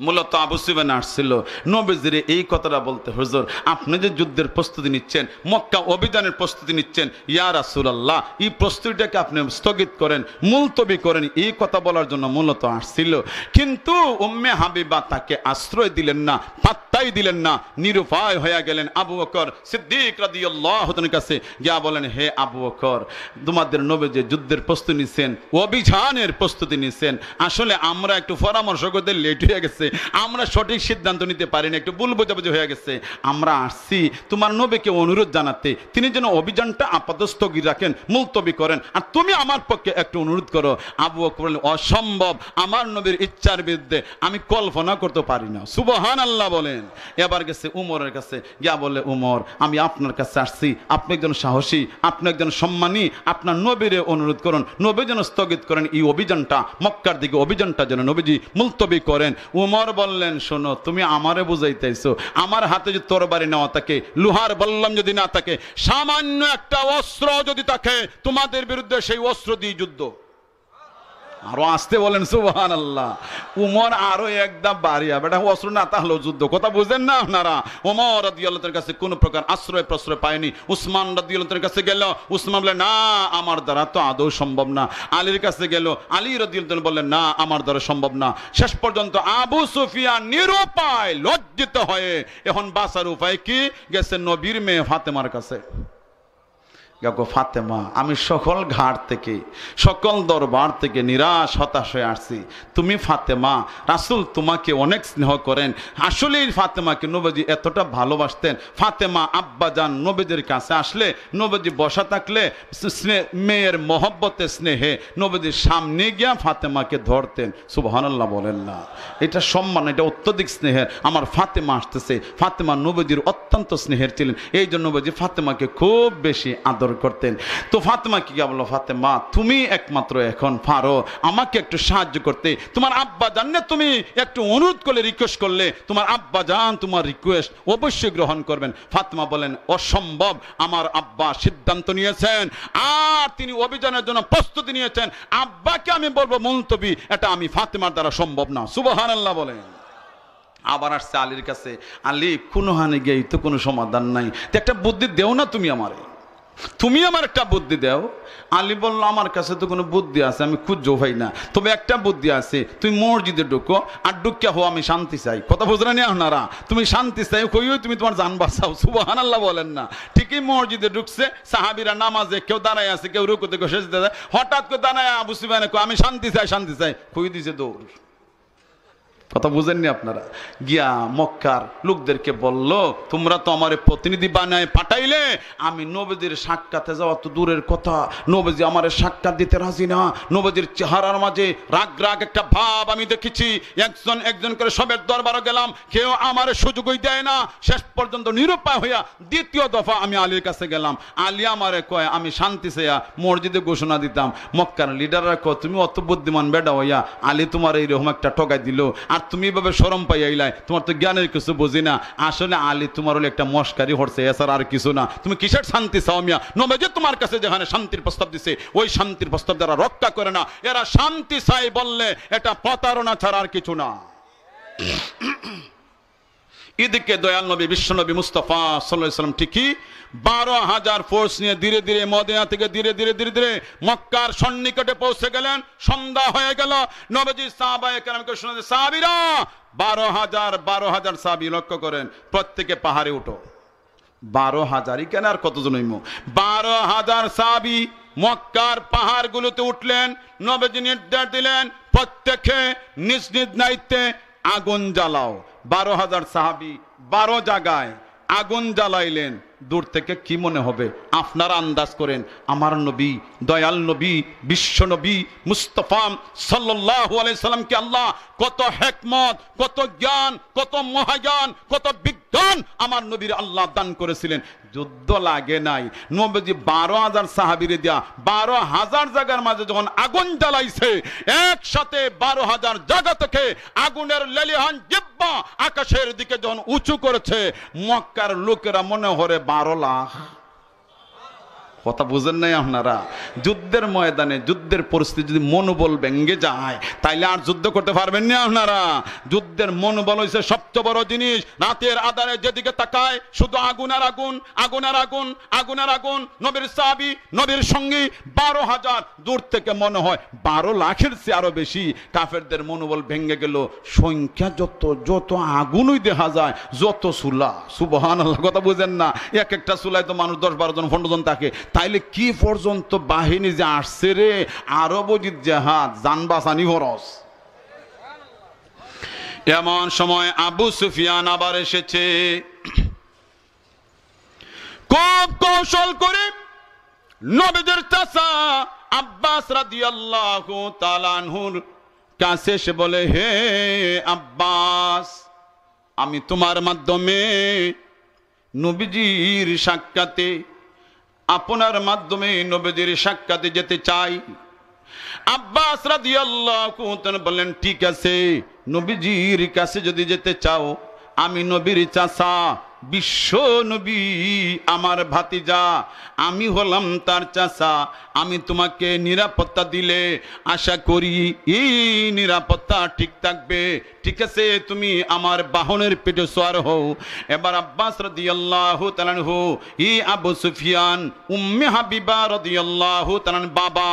মূলত আবু সুফিয়ান আসছিল নবীজির এই কথাটা বলতে, হুজুর আপনি যে যুদ্ধের প্রস্তুতি নিচ্ছেন, মক্কা অভিযানের প্রস্তুতি নিচ্ছেন, ইয়া রাসূলুল্লাহ, এই প্রস্তুতিটাকে আপনি স্থগিত করেন, মুলতবি করেন, এই কথা বলার জন্য মূলত আসছিল। কিন্তু উম্মে হাবিবা তাকে আশ্রয় দিলেন না, পাত্তাই দিলেন না, নিরুপায় হয়ে গেলেন। আবু বকর সিদ্দিক রাদিয়াল্লাহু তাআলার কাছে গিয়া বলেন, হে আবু বকর, তোমাদের নবী যে যুদ্ধের প্রস্তুতি নিছেন, অভিযানের প্রস্তুতি নিছেন, আসলে আমরা একটু পরামর্শ করতে লেট হয়ে গেছে, আমরা সঠিক সিদ্ধান্ত নিতে পারিনি, একটু ভুল বোঝাবুঝি হয়ে গেছে, আমরা আসছি তোমার নবীকে অনুরোধ জানাতে, তিনি যেন অভিযানটা আপাতত স্থগিত রাখেন, মুলতবি করেন, আর তুমি আমার পক্ষে একটু অনুরোধ করো। আবু বকর বললেন, অসম্ভব, আমার নবীর ইচ্ছার বিরুদ্ধে আমি কল্পনা করতে পারি না। সুবহানাল্লাহ বলেন। এবার গেছে উমরের কাছে, গিয়া বলে, উমর, আমি আপনার কাছে আসছি, আপনি একজন সাহসী, আপনি একজন সম্মানী, আপনার নবীরে অনুরোধ করুন, নবী যেন স্থগিত করেন এই অভিযানটা, মক্কার দিকে অভিযানটা যেন নবীজি মুলতবি করেন। উমর বললেন, শোনো, তুমি আমারে বুঝাইতেছো, আমার হাতে যদি তরবারি নেওয়া থাকে, লোহার বল্লম যদি না থাকে, সামান্য একটা অস্ত্র যদি থাকে, তোমাদের বিরুদ্ধে সেই অস্ত্র দিয়ে যুদ্ধ। আরো আসতে বলেন সুবহানাল্লাহ। উমর আরো একদম বাড়িয়া, বেটা অস্ত্র না তাহলেও যুদ্ধ, কথা বুঝেন না আপনারা? ওমর রাদিয়াল্লাহু তাআলার কাছে কোনো প্রকার আশ্রয় প্রশ্রয় পায়নি। উসমান রাদিয়াল্লাহু তাআলার কাছে গেল, উসমান বললেন, না, আমার দ্বারা তো আদৌ সম্ভব না। আলীর কাছে গেল, আলী রাদিয়াল্লাহু তাআলা বললেন, না, আমার দ্বারা সম্ভব না। শেষ পর্যন্ত আবু সুফিয়ান নিরুপায়, লজ্জিত হয়ে এখন বাঁচার উপায় কি, গেছে নবীর মেয়ে ফাতেমার কাছে। গো ফাতেমা, আমি সকল ঘাট থেকে, সকল দরবার থেকে নিরাশ হতাশ হয়ে আসছি, তুমি ফাতেমা, রাসূল তোমাকে অনেক স্নেহ করেন। আসলে ফাতেমাকে নবীজি এতটা ভালোবাসতেন। ফাতেমা আব্বাজান নবীজির কাছে আসলে, নবীজি বসা থাকলে মেয়ের মহব্বতে স্নেহে নবীজির সামনে গিয়া ফাতেমাকে ধরতেন। সুবহানাল্লাহ বলেন না? এটা সম্মান, এটা অত্যধিক স্নেহের। আমার ফাতেমা আসতেছে, ফাতেমা নবীজির অত্যন্ত স্নেহের ছিলেন, এই জন্য নবীজি ফাতেমাকে খুব বেশি আদর করতেন। তো ফাতেমা কি বলল, ফাতেমা তুমি একমাত্র এখন পারো আমাকে একটু সাহায্য করতে, তোমার আব্বা জানলে তুমি একটু অনুরোধ করলে, রিকোয়েস্ট করলে, তোমার আব্বা জান তোমার রিকোয়েস্ট অবশ্যই গ্রহণ করবেন। ফাতেমা বলেন, অসম্ভব, আমার আব্বা সিদ্ধান্ত নিয়েছেন আর তিনি অভিযানের জন্য প্রস্তুতি নিয়েছেন, আব্বাকে আমি বলবো মুলতবি, এটা আমি ফাতেমার দ্বারা সম্ভব না। সুবহানাল্লাহ বলেন। আবার আসছে আলীর কাছে, আলী, কোনো হানে গিয়ে তো কোনো সমাধান নাই, তো একটা বুদ্ধি দেও না তুমি আমারে, তুমি আমার একটা বুদ্ধি দাও। আলী বলল, আমার কাছে তো কোনো বুদ্ধি আছে আমি খুঁজো ভাই না, তবে একটা বুদ্ধি আছে, তুমি মসজিদে ঢুকো আর ঢুকিয়া হো, আমি শান্তি চাই। কথা বুঝলেন না আপনারা? তুমি শান্তি চাই কইও, তুমি তোমার জান বাঁচাও। সুবহানাল্লাহ বলেন না? ঠিকই মসজিদে ঢুকছে, সাহাবীরা নামাজে, কেউ দাঁড়ায় আছে, কেউ রুকুতে, কেউ সেজদাতে যায়, হঠাৎ করে দাঁড়ায় আবু সুফিয়ান কয়, আমি শান্তি চাই, শান্তি চাই, কই দিছে দৌড়। কথা বুঝেননি আপনারা? গিয়া মক্কার লোকদেরকে বলল, তোমরা তো আমার প্রতিনিধি বানায় পাঠাইলে, আমি নবীজির সাক্ষাতে যাওয়া তো দূরের কথা, নবীজি আমার সাক্ষাৎ দিতে রাজি না। নবীজির চেহারার মাঝে রাগ রাগ একটা ভাব আমি দেখেছি, একজন একজন করে সবের দরবারে গেলাম, কেউ আমার সুযোগই দেয় না। শেষ পর্যন্ত নিরুপায় হইয়া দ্বিতীয় দফা আমি আলীর কাছে গেলাম। আলী আমারে কয়, আমি শান্তি চাইয়া মসজিদে ঘোষণা দিতাম। মক্কার লিডাররা কয়, তুমি অত বুদ্ধিমান বেডা হইয়া আলী তোমার এইরকম একটা ঠকাই দিল, আর তুমি এভাবে শরম পাইয়াইলাই, তোমার তো জ্ঞানের কিছু বুঝি না। আসলে আলী তোমার হলো একটা মস্কারি হচ্ছে, এছাড়া আর কিছু না। তুমি কিসের শান্তি চাও মিয়া? নবীজি তোমার কাছে যেখানে শান্তির প্রস্তাব দিছে ওই শান্তির প্রস্তাব যারা রক্ষা করে না এরা শান্তি চাই বললে এটা প্রতারণা ছাড়া আর কিছু না। এদিকে দয়াল নবী বিশ্বনবী মুস্তাফা সাল্লাল্লাহু আলাইহি ওয়াসাল্লাম ঠিকই 12,000 ফোর্স নিয়ে ধীরে ধীরে মদিনা থেকে ধীরে ধীরে মক্কার সন্নিকটে পৌঁছে গেলেন। সন্ধ্যা হয়ে গেল। নবীজি সাহাবায়ে কেরামকে শুনালেন, সাহাবীরা 12,000 সাহাবী লক্ষ্য করেন, প্রত্যেকে পাহাড়ে উঠো। 12,000 কেন আর কতজন হইম? 12,000 সাহাবী মক্কার পাহাড়গুলোতে উঠলেন। নবীজি নির্দেশ দিলেন প্রত্যেকে নিজ নিজ দায়িত্বে আগুন জ্বালাও। 12,000 সাহাবী 12 জায়গায় আগুন জ্বালাইলেন। দূর থেকে কি মনে হবে? আপনারা আন্দাজ করেন। আমার নবী, দয়াল নবী, বিশ্ব নবী মুস্তাফা সাল্লাল্লাহু আলাইহি সাল্লামকে আল্লাহ কত হিকমত, কত জ্ঞান, কত মহাজ্ঞান, কত বিজ্ঞান আমার নবীর আল্লাহ দান করেছিলেন। যুদ্ধ লাগে নাই। নবীজি 12,000 সাহাবীরে দিয়া 12,000 জায়গার মাঝে যখন আগুন জ্বালাইছে, একসাথে 12,000 জায়গা থেকে আগুনের লেলিহান জিহ্বা আকাশের দিকে যখন উঁচু করেছে, মক্কার লোকেরা মনে হরে 12 লাখ। কথা বুঝেন নাই আপনারা? যুদ্ধের ময়দানে যুদ্ধের পরিস্থিতি যদি মনোবল ভেঙে যায় তাইলে আর যুদ্ধ করতে পারবেন না আপনারা। যুদ্ধের মনোবল হইছে সবচেয়ে বড় জিনিস। রাতের আধারে যেদিকে তাকায় শুধু আগুন আর আগুন, আগুন আর আগুন, আগুন আর আগুন। নবীর সাহাবী, নবীর সঙ্গী 12,000। দূর থেকে মনে হয় 12 লাখের চেয়ে আরো বেশি। কাফেরদের মনোবল ভেঙে গেল। সংখ্যা যত আগুনই দেখা যায়, যত চুলা। সুবহানাল্লাহ, কথা বুঝেন না? এক একটা চুলায় তো মানুষ 10-12 জন 15 জন থাকে। তাইলে কি পর্যন্ত বাহিনী যে আসছে রে, আরো বজিত জেহাদ, জান বাঁচানি খরচ। এমন সময় আবু সুফিয়ান আবার এসেছে। খুব কৌশল করে নবীদের চাচা আব্বাস রাদিয়াল্লাহু তাআলা আনহুর কাছে এসে বলে, হে আব্বাস, আমি তোমার মাধ্যমে নবীজির সাক্ষাতে, আপনার মাধ্যমে নবীজির সাক্ষাতে যেতে চাই। আব্বাস রাদিয়াল্লাহু তাআলা বললেন, ঠিক আছে, নবীজির কাছে যদি যেতে চাও, আমি নবীর চাচা, বিশ্ব নবী আমার ভাতিজা, আমি হলাম তার চাচা। আমি তোমাকে নিরাপত্তা দিলে আশা করি এই নিরাপত্তা ঠিক থাকবে। ঠিক আছে, তুমি আমার বাহনের পেটে সওয়ার হও। এবার আব্বাস রাদিয়াল্লাহু তাআলা আনহু, ই আবু সুফিয়ান, উম্মে হাবিবা রাদিয়াল্লাহু তাআলা বাবা,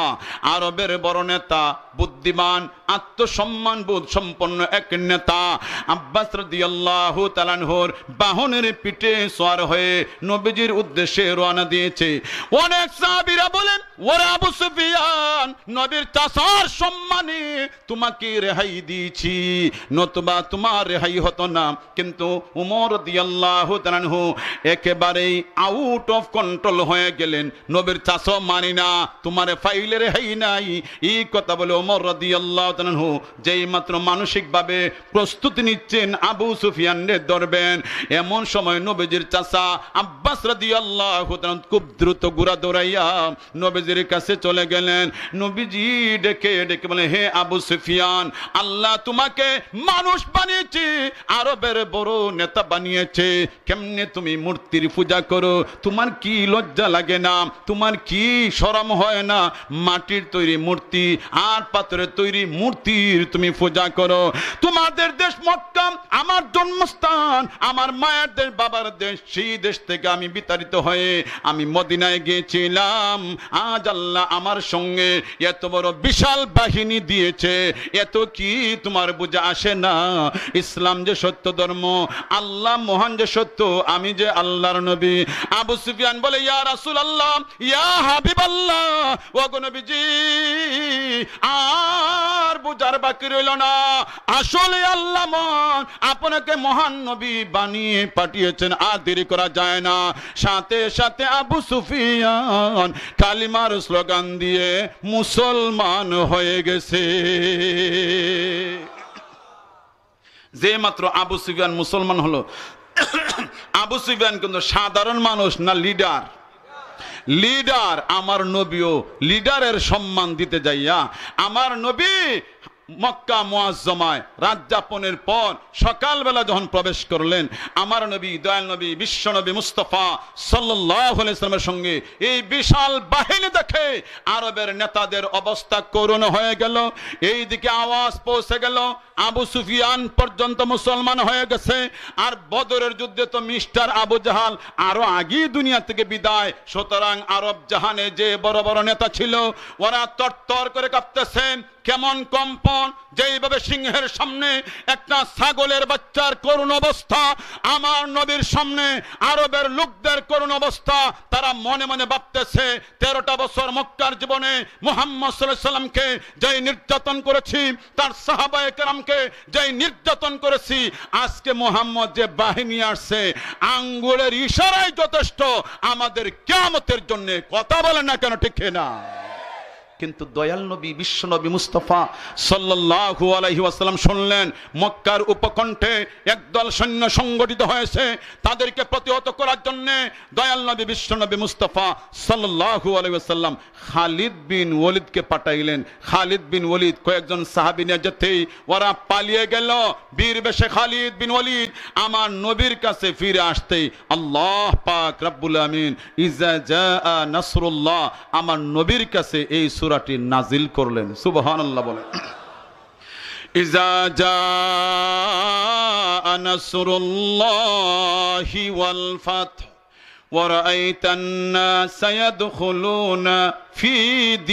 আরবের বড় নেতা, বুদ্ধিমান, আত্মসম্মান বোধ সম্পন্ন এক নেতা। আব্বাস রাদিয়াল্লাহু তাআলা আনহুর বাহনের পিঠে সওয়ার হয়ে নবীজির উদ্দেশ্যে রওনা দিয়েছে। অনেক সাহাবীরা বলেন, ওরে আবু সুফিয়ান, নবীর চাচার সম্মানে তোমাকে রেহাই দিয়েছি, নতুবা তোমার রেহাই হতো না। কিন্তু উমর রাদিয়াল্লাহু তাআলা আনহু একেবারেই আউট অফ কন্ট্রোল হয়ে গেলেন। নবীর চাচা মানি না, তোমার ফাইলে রেহাই নাই। এই কথা বলে উমর রাদিয়াল্লাহু তাআলা আনহু যেই মাত্র মানসিকভাবে প্রস্তুতি নিচ্ছেন আবু সুফিয়ানকে ধরবেন, এমন সময় নবীজির চাচা আব্বাস রাদিয়াল্লাহু তাআলা খুব দ্রুত ঘোড়া দৌড়াইয়া নবীজির কাছে চলে গেলেন। নবীজি ডেকে ডেকে বলে, হে আবু সুফিয়ান, আল্লাহ তোমাকে মানুষ বানিয়েছে, আরবের বড় নেতা বানিয়েছে। কেমনে তুমি মূর্তির পূজা করো? তোমার কি লজ্জা লাগে না? তোমার কি শরম হয় না? মাটির তৈরি মূর্তি আর পাথরের তৈরি মূর্তির তুমি পূজা করো। তোমাদের দেশ মক্কা, আমার জন্মস্থান, আমার মায়ের দেশ, বাবার দেশ। সেই দেশ থেকে আমি বিতাড়িত হয়ে আমি মদিনায় গিয়েছিলাম। আজ আল্লাহ আমার সঙ্গে এত বড় বিশাল বাহিনী দিয়েছে, এত কি তোমার বুঝে আসে না? ইসলাম যে সত্য ধর্ম, আল্লাহ মহান যে সত্য, আমি যে আল্লাহর নবী। আবু সুফিয়ান বলে, ইয়া রাসূলুল্লাহ, ইয়া হাবিবাল্লাহ, ওগো নবীজি, আর বুঝার বাকি রইল না। আসলে আল্লাহ মহান, আপনাকে মহান নবী বানিয়ে পাঠিয়েছেন, আর দেরি করা যায় না। সাথে সাথে আবু সুফিয়ান কালিমার স্লোগান দিয়ে মুসলমান হয়ে গেছে। যে মাত্র আবু সুফিয়ান মুসলমান হলো, আবু সুফিয়ান কিন্তু সাধারণ মানুষ না, লিডার। লিডার আমার নবীও লিডারের সম্মান দিতে যাইয়া আমার নবী মক্কা মুআজ্জমায় রাত যাপনের পর সকালবেলা যখন প্রবেশ করলেন, আমার নবী, দয়াল নবী, বিশ্ব নবী মুস্তাফা সাল্লাল্লাহু আলাইহি ওয়াসাল্লামের সঙ্গে এই বিশাল বাহিনী দেখে আরবের নেতাদের অবস্থা করুণ হয়ে গেল। এইদিকে আওয়াজ পৌঁছে গেল আবু সুফিয়ান পর্যন্ত মুসলমান হয়ে গেছে। আর বদরের যুদ্ধে তো মিস্টার আবু জাহাল আরো আগেই দুনিয়া থেকে বিদায়। সুতরাং আরব জাহানে যে বড় বড় নেতা ছিল ওরা তরতর করে কাঁপতেছে। কেমন কম্পন, যেইভাবে সিংহের সামনে একটা ছাগলের বাচ্চার করুণ অবস্থা, আমার নবীর সামনে আরবের লোকদের করুণ অবস্থা। তারা মনে মনে ভাবতেছে 13টা বছর মক্কার জীবনে মুহাম্মদ সাল্লাল্লাহু আলাইহি সাল্লামকে যেই নির্যাতন করেছি, তার সাহাবায়ে কেরামকে যেই নির্যাতন করেছি, আজকে মুহাম্মদ যে বাহিনী আসছে আঙ্গুলের ইশারায় যথেষ্ট আমাদের কিয়ামতের জন্য। কথা বলেন না কেন, ঠিক না? কিন্তু দয়াল নবী বিশ্ব নবী মুস্তাফা সাল্লাল্লাহু আলাইহি ওয়াসাল্লাম শুনলেন মক্কার উপকণ্ঠে একদল সৈন্য সংগঠিত হয়েছে। তাদেরকে প্রতিহত করার জন্য দয়াল নবী বিশ্ব নবী মুস্তাফা সাল্লাল্লাহু আলাইহি ওয়াসাল্লাম খালিদ বিন ওয়ালিদকে পাঠাইলেন। খালিদ বিন ওয়ালিদ কয়েকজন সাহাবী নিয়ে যেতেই ওরা পালিয়ে গেল। বীর বেশে খালিদ বিন ওয়ালিদ আমার নবীর কাছে ফিরে আসতেই আল্লাহ পাক রব্বুল আমিন ইজা জাআ নাসরুল্লাহ আমার নবীর কাছে এই সূরাটি নাজিল করলেন। সুবহানাল্লাহ বলেন। ইজা জাআ নাসরুল্লাহি ওয়াল ফাত ওয়া রাআইতান নাস ইয়াদখুলুনা ফি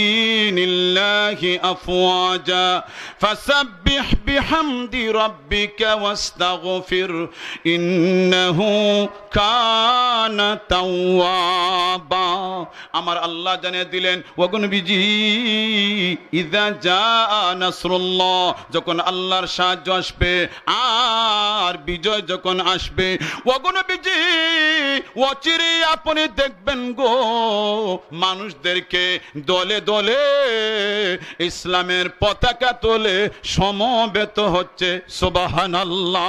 দীনিল্লাহি আফওয়াজা ফাসাব্বিহ বিহামদি রাব্বিকা ওয়াস্তাগফির ইন্নাহু কানা তাওয়াবা। আমার আল্লাহ জানিয়ে দিলেন ওগো নবীজি, ইযা জাআ নাসরুল্লাহ, যখন আল্লাহর সাহায্য আসবে আর বিজয় যখন আসবে, ওগো নবীজি অচিরে আপনি দেখবেন গো মানুষদেরকে দলে দলে ইসলামের পতাকা তোলে সমবেত হচ্ছে। সুবহানাল্লাহ।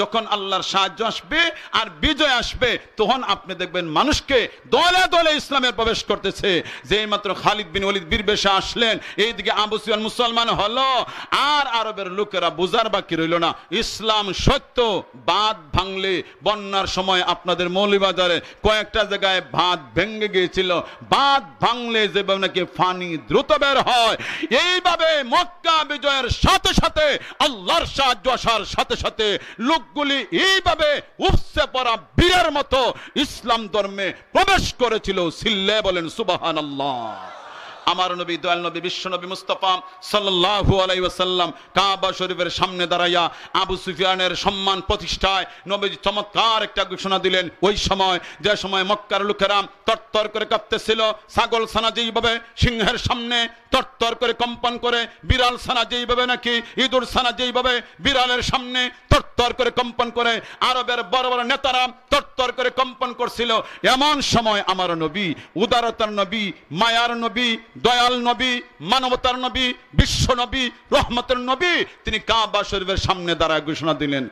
যখন আল্লাহর সাহায্য আসবে আর বিজয় আসবে তখন আপনি দেখবেন মানুষকে দলে দলে ইসলামের প্রবেশ করতেছে। যেই মাত্র খালিদ বিন ওয়ালিদ বীর বেশে আসলেন, এইদিকে আবু সুফিয়ান মুসলমান হলো, আর আরবের লোকেরা বুঝার বাকি রইল না ইসলাম সত্য। বাঁধ ভাঙলে বন্যার সময় আপনাদের মৌলভীবাজারে কয়েকটা জায়গায় বাঁধ ভেঙে গিয়েছিল। বাঁধ ভাঙলে যেভাবে নাকি পানি দ্রুত বের হয়, এইভাবে মক্কা বিজয়ের সাথে সাথে আল্লাহর সাহায্য আসার সাথে সাথে লোকগুলি এইভাবে উপসে পড়া বীরের মতো ইসলাম ধর্মে প্রবেশ করেছিল। সিল্লে বলেন সুবহানাল্লাহ। আমার নবী দয়াল নবী বিশ্ব নবী মুস্তাফা সাল্লাল্লাহু আলাইহি ওয়াসাল্লাম কাবা শরীফের সামনে দাঁড়াইয়া আবু সুফিয়ানের সম্মান প্রতিষ্ঠায় নবীজি চমৎকার একটা ঘোষণা দিলেন। ওই সময় যে সময় মক্কার লোকেরা তরতর করে কাঁপতেছিল, ছাগল ছানা যেইভাবে সিংহের সামনে তরতর করে কম্পন করে, বিড়াল ছানা যেইভাবে নাকি ইঁদুর ছানা যেইভাবে বিড়ালের সামনে তরতর করে কম্পন করে, আরবের বড় বড় নেতারা তরতর করে কম্পন করছিল, এমন সময় আমার নবী, উদারতার নবী, মায়ার নবী, দয়াল নবী, মানবতার নবী, বিশ্ব নবী, রহমতের নবী, তিনি কাবা শরীফের সামনে দাঁড়ায় ঘোষণা দিলেন,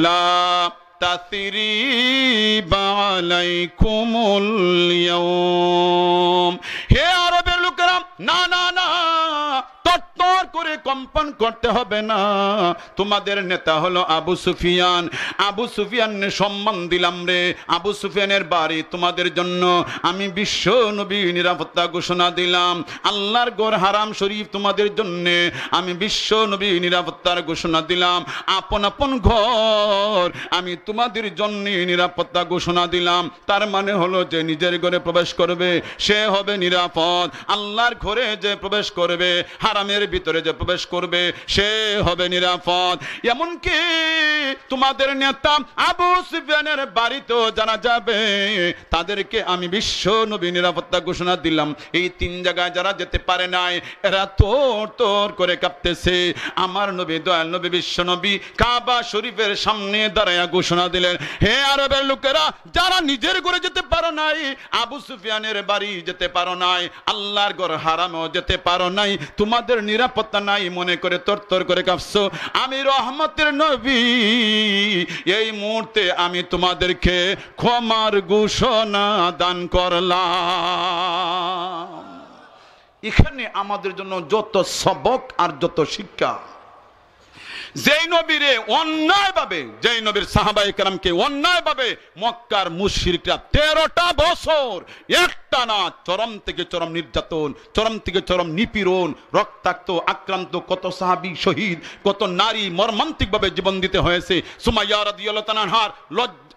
লা তাসরিবা আলাইকুমুল ইয়াউম। হে আরবের লোকেরা, না না না, তরতর করে কম্পন করতে হবে না। তোমাদের নেতা হলো আবু সুফিয়ান। আবু সুফিয়ানের সম্মান দিলাম রে। আবু সুফিয়ানের বাড়ি তোমাদের জন্য আমি বিশ্ব নবী নিরাপত্তা ঘোষণা দিলাম। আল্লাহর ঘর হারাম শরীফ তোমাদের জন্য আমি বিশ্ব নবী নিরাপত্তার ঘোষণা দিলাম। আপন আপন ঘর আমি তোমাদের জন্য নিরাপত্তা ঘোষণা দিলাম। তার মানে হলো যে নিজের ঘরে প্রবেশ করবে সে হবে নিরাপদ। আল্লাহর ঘরে যে প্রবেশ করবে, হারামের ভিতরে যে প্রবেশ করবে সে হবে নিরাপদ। এমনকি তোমাদের নেতা আবু সুফিয়ানের বাড়িতেও যারা যাবে তাদেরকে আমি বিশ্ব নবী নিরাপত্তা ঘোষণা দিলাম। এই 3 জায়গায় যারা যেতে পারে নাই এরা তোর তোর করে কাঁপতেছে। আমার নবী দয়াল নবী বিশ্ব নবী কাবা শরীফের সামনে দাঁড়ায়া ঘোষণা দিলেন, হে আরবের লোকেরা, যারা নিজের ঘরে যেতে পারো নাই, আবু সুফিয়ানের বাড়ি যেতে পারো নাই, আল্লাহর ঘর হারামেও যেতে পারো নাই, তোমাদের নিরাপত্তা নাই মনে করে তরতর করে কাঁপছো, আমি রহমতের নবী এই মুহূর্তে আমি তোমাদেরকে ক্ষমার ঘোষণা দান করলাম। এখানে আমাদের জন্য যত সবক আর যত শিক্ষা। যেই নবীরে অন্যায়ভাবে, যেই নবীর সাহাবায়ে কেরামকে অন্যায়ভাবে মক্কার মুশরিকরা 13টা বছর একটানা চরম থেকে চরম নির্যাতন, চরম থেকে চরম নিপীড়ন, রক্তাক্ত আক্রান্ত কত সাহাবী শহীদ, কত নারী মর্মান্তিকভাবে জীবন দিতে হয়েছে। সুমাইয়া রাদিয়াল্লাহু তাআলা আনহার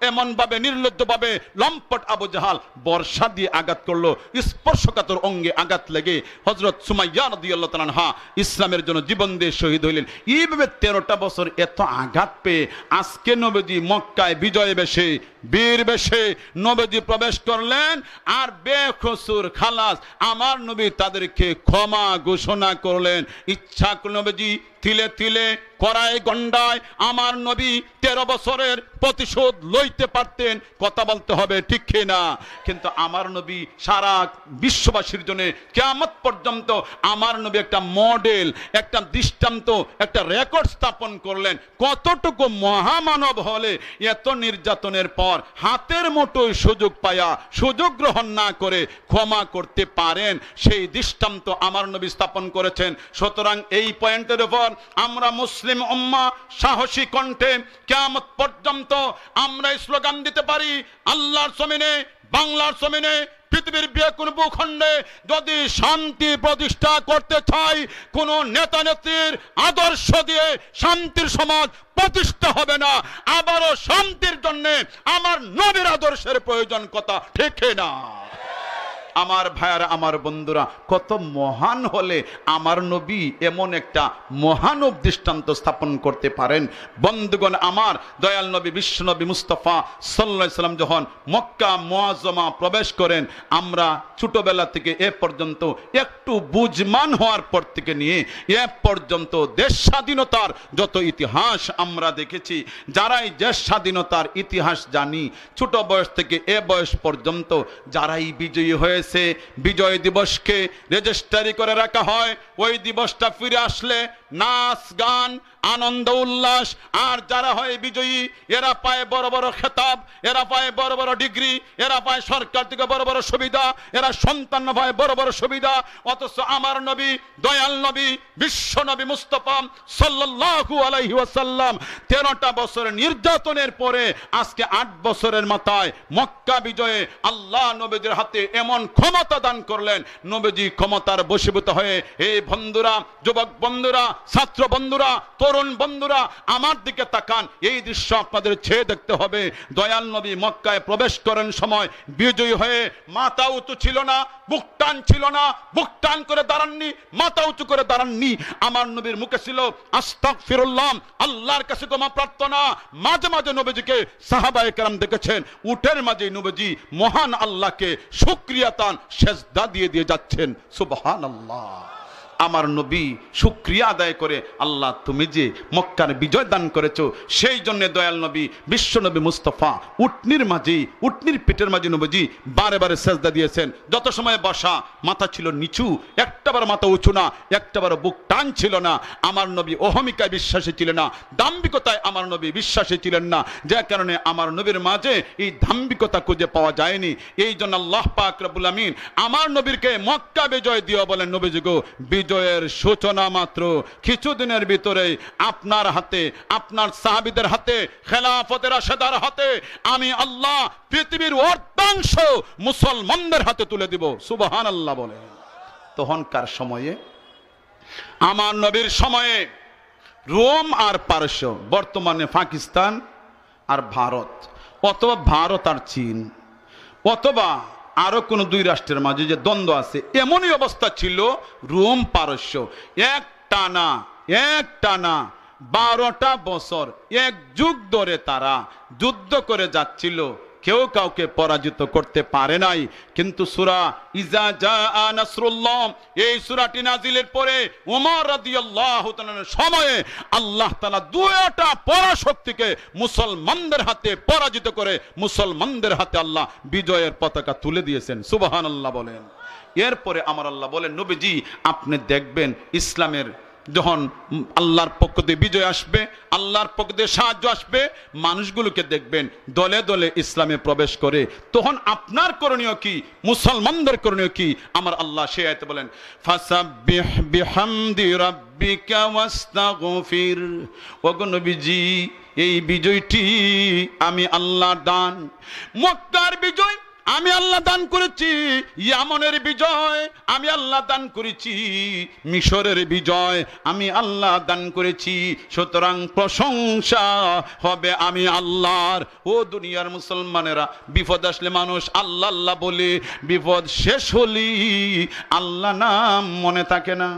এমন ভাবে নির্লজ্জভাবে লম্পট আবু জাহাল বর্ষা দিয়ে আঘাত করলো, স্পর্শকাতর অঙ্গে আঘাত লেগে হযরত সুমাইয়া রাদিয়াল্লাহু তাআলা আনহা ইসলামের জন্য জীবন দিয়ে শহীদ হইলেন। এইভাবে 13টা বছর এত আঘাত পেয়ে আজকে নবীজি মক্কায় বিজয় বেশে, বীর বেশে নবীজি প্রবেশ করলেন, আর বেকসুর খালাস আমার নবী তাদেরকে ক্ষমা ঘোষণা করলেন। ইচ্ছা নবীজি তিলে তিলে কড়াই গন্ডায় আমার নবী 13 বছরের প্রতিশোধ লইতে পারতেন, কথা বলতে হবে ঠিক কিনা? কিন্তু আমার নবী সারা বিশ্ববাসীর জন্য কিয়ামত পর্যন্ত আমার নবী একটা মডেল, একটা দৃষ্টান্ত, একটা রেকর্ড স্থাপন করলেন। কতটুকু মহামানব হলে এত নির্যাতনের পর হাতের মুঠোয় সুযোগ পায়া সুযোগ গ্রহণ না করে ক্ষমা করতে পারেন, সেই দৃষ্টান্ত আমার নবী স্থাপন করেছেন। সুতরাং এই পয়েন্টের উপর আমরা মুসলিম উম্মাহ সাহসী কণ্ঠে কিয়ামত পর্যন্ত আমরা স্লোগান দিতে পারি, আল্লাহর জমিনে, বাংলার জমিনে, পৃথিবীর কোন ভূখণ্ডে যদি শান্তি প্রতিষ্ঠা করতে চাই, কোন নেতা নেত্রীর আদর্শ দিয়ে শান্তির সমাজ প্রতিষ্ঠা হবে না। আবারও শান্তির জন্য আমার নবীর আদর্শের প্রয়োজন, কথা ঠিক না? আমার ভাইয়ারা, আমার বন্ধুরা, কত মহান হলে আমার নবী এমন একটা মহানব দৃষ্টান্ত স্থাপন করতে পারেন। বন্ধুগণ আমার, দয়াল নবী বিশ্ব নবী মুস্তাফা সাল্লাল্লাহু আলাইহি সাল্লাম যখন মক্কা মুআজ্জামা প্রবেশ করেন, আমরা ছোটবেলা থেকে এ পর্যন্ত একটু বুঝমান হওয়ার পর থেকে নিয়ে এ পর্যন্ত দেশ স্বাধীনতার যত ইতিহাস আমরা দেখেছি, যারাই দেশ স্বাধীনতার ইতিহাস জানি, ছোট বয়স থেকে এ বয়স পর্যন্ত যারাই বিজয়ী হয়েছে, বিজয় দিবসকে রেজিস্ট্রি করে রাখা হয়। ওই দিবসটা ফিরে আসলে নাচ গান আনন্দ উল্লাস, আর যারা হয় বিজয়ী এরা পায় বড় বড় খেতাব, এরা পায় বড় বড় ডিগ্রি, এরা পায় সরকার থেকে বড় বড় সুবিধা, এরা সন্তান পায় বড় বড় সুবিধা। অথচ আমার নবী, দয়াল নবী, বিশ্ব নবী মুস্তাফা সাল্লাল্লাহু আলাইহি ওয়াসাল্লাম 13টা বছরের নির্যাতনের পরে আজকে 8 বছরের মাথায় মক্কা বিজয়ে আল্লাহ নবীদের হাতে এমন ক্ষমতা দান করলেন, নবীজি ক্ষমতার বশীভূত হয়ে, এই বন্ধুরা, যুবক বন্ধুরা, ছাত্র বন্ধুরা, তরুণ বন্ধুরা আমার দিকে তাকান, এই দৃশ্য আপনাদের চেয়ে দেখতে হবে। দয়াল নবী মক্কায় প্রবেশ করেন সময় বিজয়ী হয়ে মাথা উঁচু ছিল না, বুক টান ছিল না, বুক টান করে দাঁড়াননি, মাথা উঁচু করে দাঁড়াননি। আমার নবীর মুখে ছিল আস্তাগফিরুল্লাহ, আল্লাহর কাছে ক্ষমা প্রার্থনা। মাঝে মাঝে নবীজিকে সাহাবায়ে কেরাম দেখেছেন উটের মাঝে নবীজি মহান আল্লাহকে শুকরিয়া তান সেজদা দিয়ে দিয়ে যাচ্ছেন। সুবহানাল্লাহ। আমার নবী শুকরিয়া আদায় করে, আল্লাহ তুমি যে মক্কার বিজয় দান করেছো, সেই জন্য দয়াল নবী বিশ্ব নবী মুস্তাফা উটনির মাঝে, উটনির পেটের মাঝে নবীজি বারে বারে সেজদা দিয়েছেন। যত সময় বসা মাথা ছিল নিচু, একটাবার মাথা উঁচু না, একটাবার বুক টান ছিল না। আমার নবী অহমিকায় বিশ্বাসী ছিলেন না, দাম্ভিকতায় আমার নবী বিশ্বাসী ছিলেন না, যে কারণে আমার নবীর মাঝে এই দাম্ভিকতা খুঁজে পাওয়া যায়নি। এই জন্য আল্লাহ পাক রব্বুল আমিন আমার নবীকে মক্কা বিজয় দিও বলেন, নবীজি গো বিজয়ের সূচনা মাত্র কিছুদিনের ভিতরে আপনার হাতে, আপনার সাহাবীদের হাতে, খেলাফতের রাশেদার হাতে আমি আল্লাহ পৃথিবীর অর্ধাংশ মুসলমানদের হাতে তুলে দিব। সুবহানাল্লাহ বলে। তখনকার সময়ে, আমার নবীর সময়ে রোম আর পারস্য, বর্তমানে পাকিস্তান আর ভারত, অথবা ভারত আর চীন, অথবা আরো কোন দুই রাষ্ট্রের মাঝে যে দ্বন্দ্ব আছে, এমনই অবস্থা ছিল। রোম পারস্য এক টানা 12টা বছর, এক যুগ ধরে তারা যুদ্ধ করে যাচ্ছিল, কেউ কাউকে পরাজিত করতে পারে নাই। কিন্তু সূরা ইজা জাআ নাসরুল্লাহ, এই সূরাটি নাজিলের পরে ওমর রাদিয়াল্লাহু তাআলার সময়ে আল্লাহ তাআলা দুইটা পরাশক্তিকে মুসলমানদের হাতে পরাজিত করে মুসলমানদের হাতে আল্লাহ বিজয়ের পতাকা তুলে দিয়েছেন। সুবহানাল্লাহ বলেন। এরপরে আমার আল্লাহ বলেন, নবীজি আপনি দেখবেন ইসলামের যখন আল্লাহর পক্ষ থেকে বিজয় আসবে, আল্লাহর পক্ষ থেকে সাহায্য আসবে, মানুষগুলোকে দেখবেন দলে দলে ইসলামে প্রবেশ করে, তখন আপনার করণীয় কি, মুসলমানদের করণীয় কি? আমার আল্লাহ সে আয়াতে বলেন, ফাসাব্বিহ বিহামদি রাব্বিকা ওয়াস্তাগফির। ওগো নবীজি, এই বিজয়টি আমি আল্লাহর দান। মক্কার বিজয় আমি আল্লাহ দান করেছি, ইয়ামনের বিজয় আমি আল্লাহ দান করেছি, মিশরের বিজয় আমি আল্লাহ দান করেছি, সুতরাং প্রশংসা হবে আমি আল্লাহর। ও দুনিয়ার মুসলমানেরা, বিপদ আসলে মানুষ আল্লাহ আল্লাহ বলে, বিপদ শেষ হলি আল্লাহ নাম মনে থাকে না।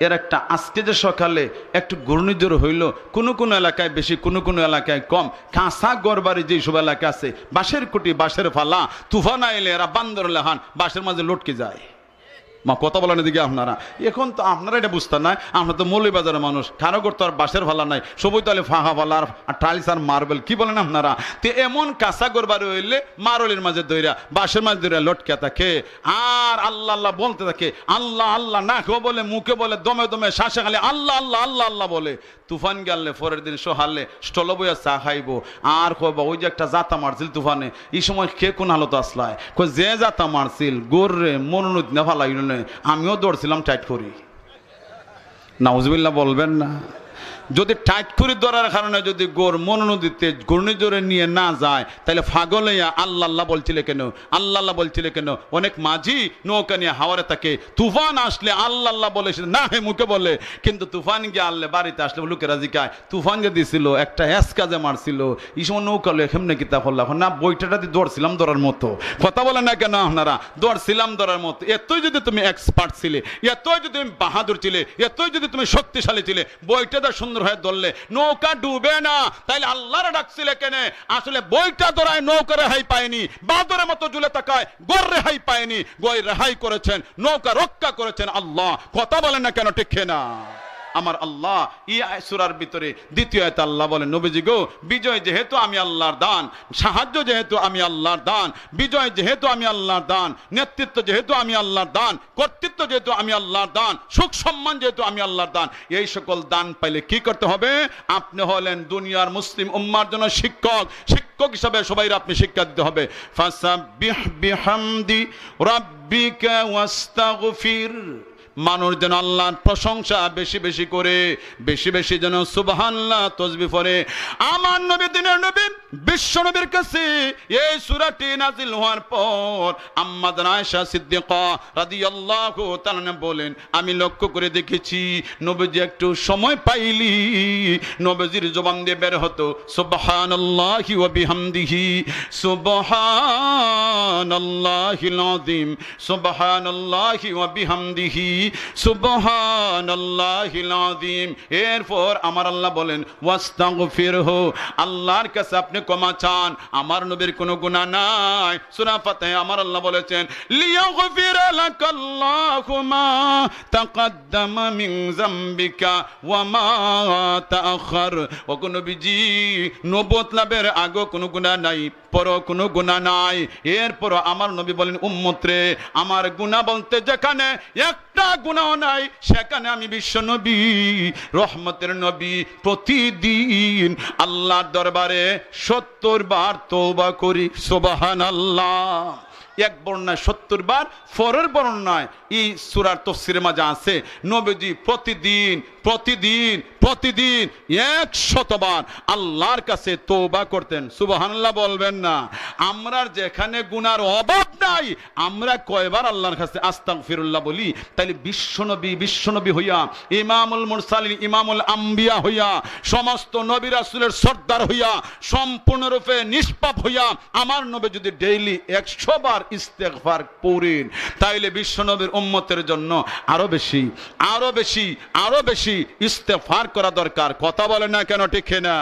এর একটা আজকে যে সকালে একটু ঘূর্ণিঝড় হইল, কোন কোন এলাকায় বেশি, কোন কোন এলাকায় কম, কাঁচা গড়বাড়ি যেসব এলাকা আছে, বাঁশের কুটি, বাঁশের ফালা, তুফান আইলে এরা বান্দর লেহান বাঁশের মাঝে লটকে যায়। মা কথা বলেন এদিকে আপনারা, এখন তো আপনারা এটা বুঝতেন না, আমরা তো মৌলভীবাজারের মানুষ, কারো করতো আর বাঁশের ফালা নাই, সবই তাহলে ফাঁকা ফালা আর টাইলস আর মার্বেল, কি বলেন আপনারা? তো এমন কাঁচা গড়বাড়ি হইলে মারলের মাঝে দইরা, বাঁশের মাঝে দইরা লটকে থাকে আর আল্লাহ আল্লাহ বলতে থাকে। আল্লাহ আল্লাহ না কেউ বলে, মুখে বলে, দমে দমে শ্বাসে খালি আল্লাহ আল্লাহ আল্লাহ আল্লাহ বলে। তুফান গেলে পরের দিন সোহালে স্টল বইয়া চা খাইব আর কইবা ওই যে একটা জাতা মারছিল তুফানে, এই সময় কে কোন হালত আসলায়, কই যে জাতা মারছিল গোর্রে মনোনীত না ফালাই, আমিও দৌড়ছিলাম টাইট করি। নাউজুবিল্লাহ বলবেন না? যদি টাইট করে ধরার কারণে যদি গোর মনোনদীতে ঘূর্ণিঝড়ে নিয়ে না যায়, তাহলে ফাগলাইয়া আল্লাহ আল্লাহ বলছিলে কেন, আল্লাহ আল্লাহ বলছিলে কেন? অনেক মাঝি নৌকা নিয়ে হাওয়ারে থাকে, তুফান আসলে আল্লাহ আল্লাহ বলে না, হে মুখে বলে, কিন্তু তুফান গিয়ে আল্লাহ বাড়িতে আসলে লোকেরা জিকায় তুফান যে দিছিল একটা কাজে মারছিল, এই সময় নৌকা লো এমনি কিতাব হল না, বইটাটা দিয়ে দৌড়ছিলাম ধরার মতো। কথা বলে না কেন আপনারা? দৌড়ছিলাম ধরার মতো। এতই যদি তুমি এক্সপার্ট ছিলে, এতই যদি তুমি বাহাদুর ছিলে, এতই যদি তুমি শক্তিশালী ছিলে, বইটা সুন্দর হয়ে ধরলে নৌকা ডুবে না, তাইলে আল্লাহর ডাকছিলে কেন? আসলে বইটা ধরায় নৌকা রেহাই পায়নি, বাদরের মতো ঝুলে থাকায় গোর রেহাই পায়নি, গই রেহাই করেছেন, নৌকা রক্ষা করেছেন আল্লাহ। কথা বলেন না কেন? ঠিক না? আমার আল্লাহ এই সূরার ভিতরে দ্বিতীয় আয়াতে আল্লাহ বলেন, নবীজি গো, বিজয় যেহেতু আমি আল্লাহর দান, সাহায্য যেহেতু আমি আল্লাহর দান, বিজয় যেহেতু আমি আল্লাহর দান, নেতৃত্ব যেহেতু আমি আল্লাহর দান, কর্তৃত্ব যেহেতু আমি আল্লাহর দান, সুখ সম্মান যেহেতু আমি আল্লাহর দান, এই সকল দান পাইলে কি করতে হবে? আপনি হলেন দুনিয়ার মুসলিম উম্মার জন্য শিক্ষক, শিক্ষক হিসাবে সবাই আপনি শিক্ষা দিতে হবে। ফাসাব্বিহ বিহামদি রাব্বিকা ওয়াস্তাগফির। মানুষ যেন আল্লাহর প্রশংসা বেশি বেশি করে, বেশি বেশি যেন সুবহানাল্লাহ তাসবিহ পড়ে। আমার নবী, দিনের নবী, বিশ্ব নবীর কাছে এই সূরাটি নাযিল হওয়ার পর আম্মা আয়েশা সিদ্দিকা রাদিয়াল্লাহু তাআলা বলেন, আমি লক্ষ্য করে দেখেছি নবীজি একটু সময় পাইলি নবীজির জবান দিয়ে বের হতো সুবহানাল্লাহি ওয়া বিহামদিহি, সুবহানাল্লাহিল আযীম, সুবহানাল্লাহি ওয়া বিহামদিহি, সুবহানাল্লাহিল আযীম। এরপর আমার আল্লাহ বলেন ওয়াস্তাগফিরহু, আল্লাহর কাছে আপনি ক্ষমা চান, আমার নবীর কোনো গুনাহ নাই। সূরা ফাতিহা আমার আল্লাহ বলেছেন লিয়াগফির লাকাল্লাহু মা তাকাদ্দামা মিন যামবিকা ওয়া মা তাআখার। ও নবীজি, নবুয়ত লাভের আগে কোনো গুনাহ নাই, পরও কোনো গুনাহ নাই। এরপর আমার নবী বলেন, উম্মত রে, আমার গুনাহ বলতে যেখানে একটা গুনাহ নাই, সেখানে আমি বিশ্ব নবী, রহমতের নবী, প্রতিদিন আল্লাহর দরবারে 70 বার তওবা করি। সুবহানাল্লাহ। এক বর্ণায় 70 বার, পরের বর্ণায় এই সূরার তাফসীরের মাঝে আছে নবীজি প্রতিদিন প্রতিদিন প্রতিদিন 100 বার আল্লাহর কাছে তওবা করতেন। সুবহানাল্লাহ বলবেন না? আমরা যেখানে গুনার অভাব নাই, আমরা কয়বার আল্লাহর কাছে আস্তাগফিরুল্লাহ বলি? তাইলে বিশ্বনবী হইয়া, ইমামুল মুরসালিন, ইমামুল আম্বিয়া হইয়া, সমস্ত নবী রাসূলের সর্দার হইয়া, সম্পূর্ণরূপে নিষ্পাপ হইয়া আমার নবী যদি ডেইলি 100 বার ইস্তেগফার পড়েন, তাইলে বিশ্বনবীর উম্মতের জন্য আরো বেশি আরো বেশি আরো বেশি ইস্তেগফার করা দরকার। কথা বলে না কেন? ঠিক না?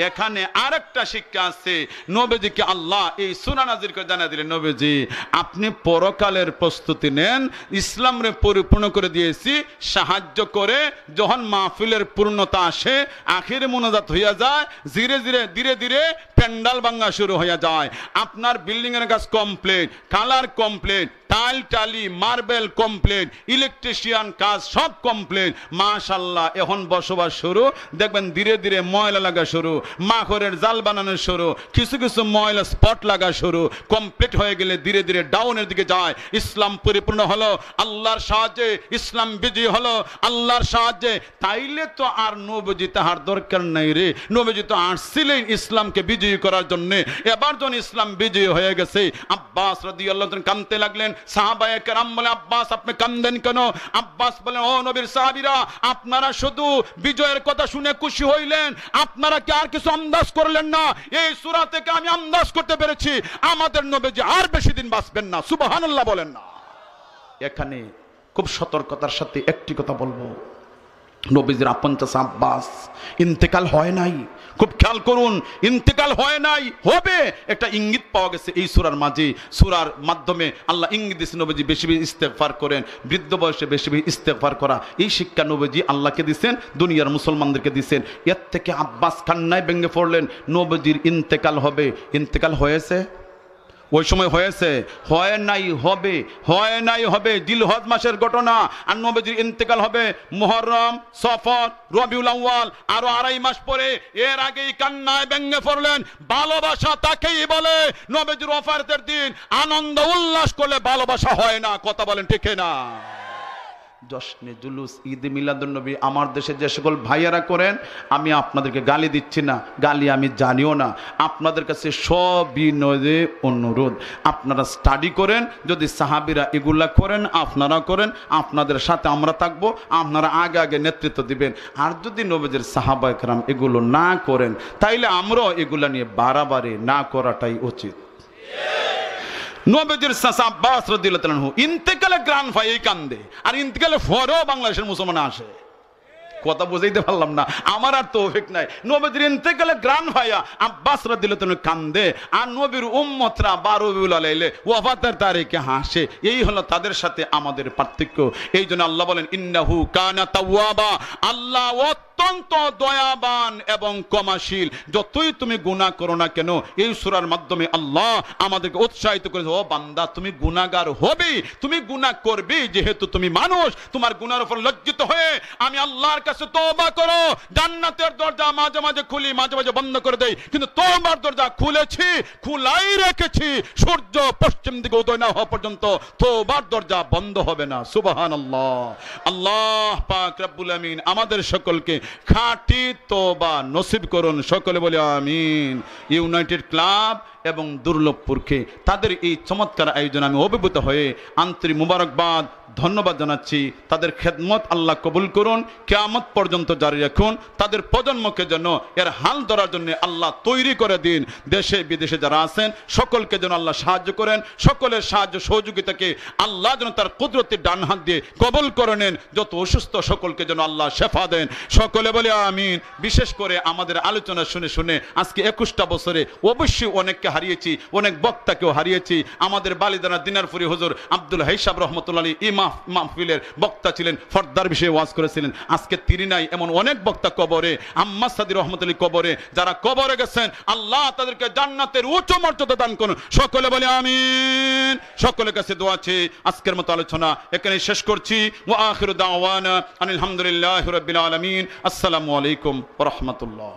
এখানে আরেকটা শিক্ষা আছে। নবীজিকে আল্লাহ এই সূরা নাযিল করে জানিয়ে দিলেন, নবীজি আপনি পরকালের প্রস্তুতি নেন, ইসলামরে পরিপূর্ণ করে দিয়েছি, সাহায্য করে যখন মাহফিলের পূর্ণতা আসে, আখিরে মোনাজাত হইয়া যায়, ধীরে ধীরে ধীরে ধীরে প্যান্ডাল ভাঙা শুরু হইয়া যায়, আপনার বিল্ডিং এর কাজ কমপ্লিট, কালার কমপ্লিট, টাইল টালি মার্বেল কমপ্লিট, ইলেকট্রিশিয়ান কাজ সব কমপ্লিট। মাশাআল্লাহ, এখন বসবাস শুরু। দেখবেন ধীরে ধীরে ময়লা লাগা শুরু, মাখরের জাল বানানো শুরু, কিছু কিছু ময়লা স্পট লাগা শুরু। কমপ্লিট হয়ে গেলে ধীরে ধীরে ডাউনের দিকে যায়। ইসলাম পরিপূর্ণ হলো আল্লাহর সাহায্যে, ইসলাম বিজয়ী হলো আল্লাহর সাহায্যে। তাইলে তো আর নবীজি তাহার দরকার নাই রে। নবীজি তো আসছিলেন ইসলামকে বিজয়ী করার জন্য। এবার যখন ইসলাম বিজয়ী হয়ে গেছে, আব্বাস রাদিয়াল্লাহু তাআলা কাঁদতে লাগলেন। সাহাবায়ে কেরাম বলে, আব্বাস আপনি কাঁদেন কেন? আব্বাস বলেন, ও নবীর সাহাবীরা, আপনারা শুধু বিজয়ের কথা শুনে খুশি হইলেন, আপনারা কি আর কিছু আন্দাজ করলেন না? এই সূরা থেকে আমি আন্দাজ করতে পেরেছি আমাদের নবীজি আর বেশি দিন বাঁচবেন না। সুবহানাল্লাহ বলেন না। এখানে খুব সতর্কতার সাথে একটি কথা বলবো, নবীজির আপন চাচা আব্বাস ইন্তেকাল হয় নাই। খুব খেয়াল করুন, ইন্তেকাল হয় নাই, হবে। একটা ইঙ্গিত পাওয়া গেছে এই সূরার মাঝে। সূরার মাধ্যমে আল্লাহ ইঙ্গিত দিয়েছে নবীজি বেশি বেশি ইস্তেগফার করেন, বৃদ্ধ বয়সে বেশি বেশি ইস্তেগফার করা। এই শিক্ষা নবীজি আল্লাহকে দিয়েছেন, দুনিয়ার মুসলমানদেরকে দিয়েছেন। এর থেকে আব্বাস কান্নায় ভেঙে পড়লেন, নবীজির ইন্তেকাল হবে। ইন্তেকাল হয়েছে? ওই সময় হয়েছে? হয় নাই, হবে। হয় নাই, হবে। জিলহজ মাসের ঘটনা। আর নবীজির ইন্তেকাল হবে মুহররম, সফর, রবিউল আউয়াল, আরো 2.5 মাস পরে। এর আগেই কান্নায় ভেঙে পড়লেন। ভালোবাসা তাকেই বলে নবীজির ওফাতের দিন আনন্দ উল্লাস করলে ভালোবাসা হয় না। কথা বলেন ঠিক না? জশ্নে জুলুস, ঈদ মিলাদুন নবী আমার দেশে যে সকল ভাইয়ারা করেন, আমি আপনাদেরকে গালি দিচ্ছি না, গালি আমি জানিও না। আপনাদের কাছে সবিনয়ে অনুরোধ, আপনারা স্টাডি করেন। যদি সাহাবীরা এগুলা করেন, আপনারা করেন, আপনাদের সাথে আমরা থাকবো, আপনারা আগে আগে নেতৃত্ব দিবেন। আর যদি নবীজির সাহাবায়ে কেরাম এগুলো না করেন, তাইলে আমরাও এগুলা নিয়ে বাড়াবাড়ি না করাটাই উচিত। নবীজির চাচা আব্বাস রাদিয়াল্লাহু আনহু ইন্তেকালে গ্রান ভাই কান্দে, আর ইন্তেকালে পরেও বাংলাদেশের মুসলমান আসে। কথা বুঝাইতে পারলাম না? আমার আর তৌফিক নাই। নবীজির ইন্তেকালে গ্রান ভাইয়া আব্বাস রাদিয়াল্লাহু আনহু কান্দে, আর নবীর উম্মতরা 12 রবিউল আলাইলে ওয়াফাতের তারিখে হাসে। এই হলো তাদের সাথে আমাদের পার্থক্য। এই জন্য আল্লাহ বলেন, ইন্নাহু কানা তাওয়াবা, আল্লাহ অত্যন্ত দয়াবান এবং ক্ষমাশীল। যতই তুমি গুনাহ করো না কেন, এই সূরার মাধ্যমে আল্লাহ আমাদেরকে উৎসাহিত করেছে, ও বান্দা তুমি গুনাহগার হবে, তুমি গুনাহ করবে, যেহেতু তুমি মানুষ। তোমার গুনাহের উপর লজ্জিত হয়ে আমি আল্লাহর কাছে তওবা করো। জান্নাতের দরজা মাঝে মাঝে খুলি, মাঝে মাঝে বন্ধ করে দেই, কিন্তু তওবার দরজা খুলেছি, খোলাই রেখেছি। সূর্য পশ্চিম দিকে উদয় না হওয়া পর্যন্ত তওবার দরজা বন্ধ হবে না। সুবহানাল্লাহ। আল্লাহ পাক রব্বুল আমিন আমাদের সকলকে খাঁটি তওবা নসিব করুন। সকলে বলে আমিন। ইউনাইটেড ক্লাব এবং দুর্লভপুরকে তাদের এই চমৎকার আয়োজন আমি অভিভূত হয়ে আন্তরিক মুবারকবাদ, ধন্যবাদ জানাচ্ছি। তাদের খেদমত আল্লাহ কবুল করুন, কিয়ামত পর্যন্ত জারি রাখুন। তাদের প্রজন্মকে যেন এর হাল ধরার জন্য আল্লাহ তৈরি করে দিন। দেশে বিদেশে যারা আছেন সকলকে যেন আল্লাহ সাহায্য করেন। সকলের সাহায্য সহযোগিতাকে আল্লাহ যেন তার কুদরতের ডান হাত দিয়ে কবুল করে নেন। যত অসুস্থ সকলকে যেন আল্লাহ শেফা দেন। সকলে বলে আমিন। বিশেষ করে আমাদের আলোচনা শুনে শুনে আজকে 21টা বছরে অবশ্যই অনেককে হারিয়েছি, অনেক বক্তাকেও হারিয়েছি। আমাদের বালিদানা দিনারপুরি হুজুর আব্দুল হাই সাহেব রহমতুল্লাহ আলাইহি এই মাহফিলের বক্তা ছিলেন, ফর্দার বিষয়ে ওয়াজ করেছিলেন। আজকে তিনি নাই, এমন অনেক বক্তা কবরে। আম্মা সাদি রহমতুল্লাহ কবরে। যারা কবরে গেছেন আল্লাহ তাদেরকে জান্নাতের উচ্চ মর্যাদা দান করুন। সকলে বলে আমিন। সকলের কাছে দোয়া আছে। আজকের মতো আলোচনা এখানে শেষ করছি। ওয়া আখিরু দাওয়ানা আলহামদুলিল্লাহি রাব্বিল আলামিন। আসসালামু আলাইকুম ওয়া রাহমাতুল্লাহ।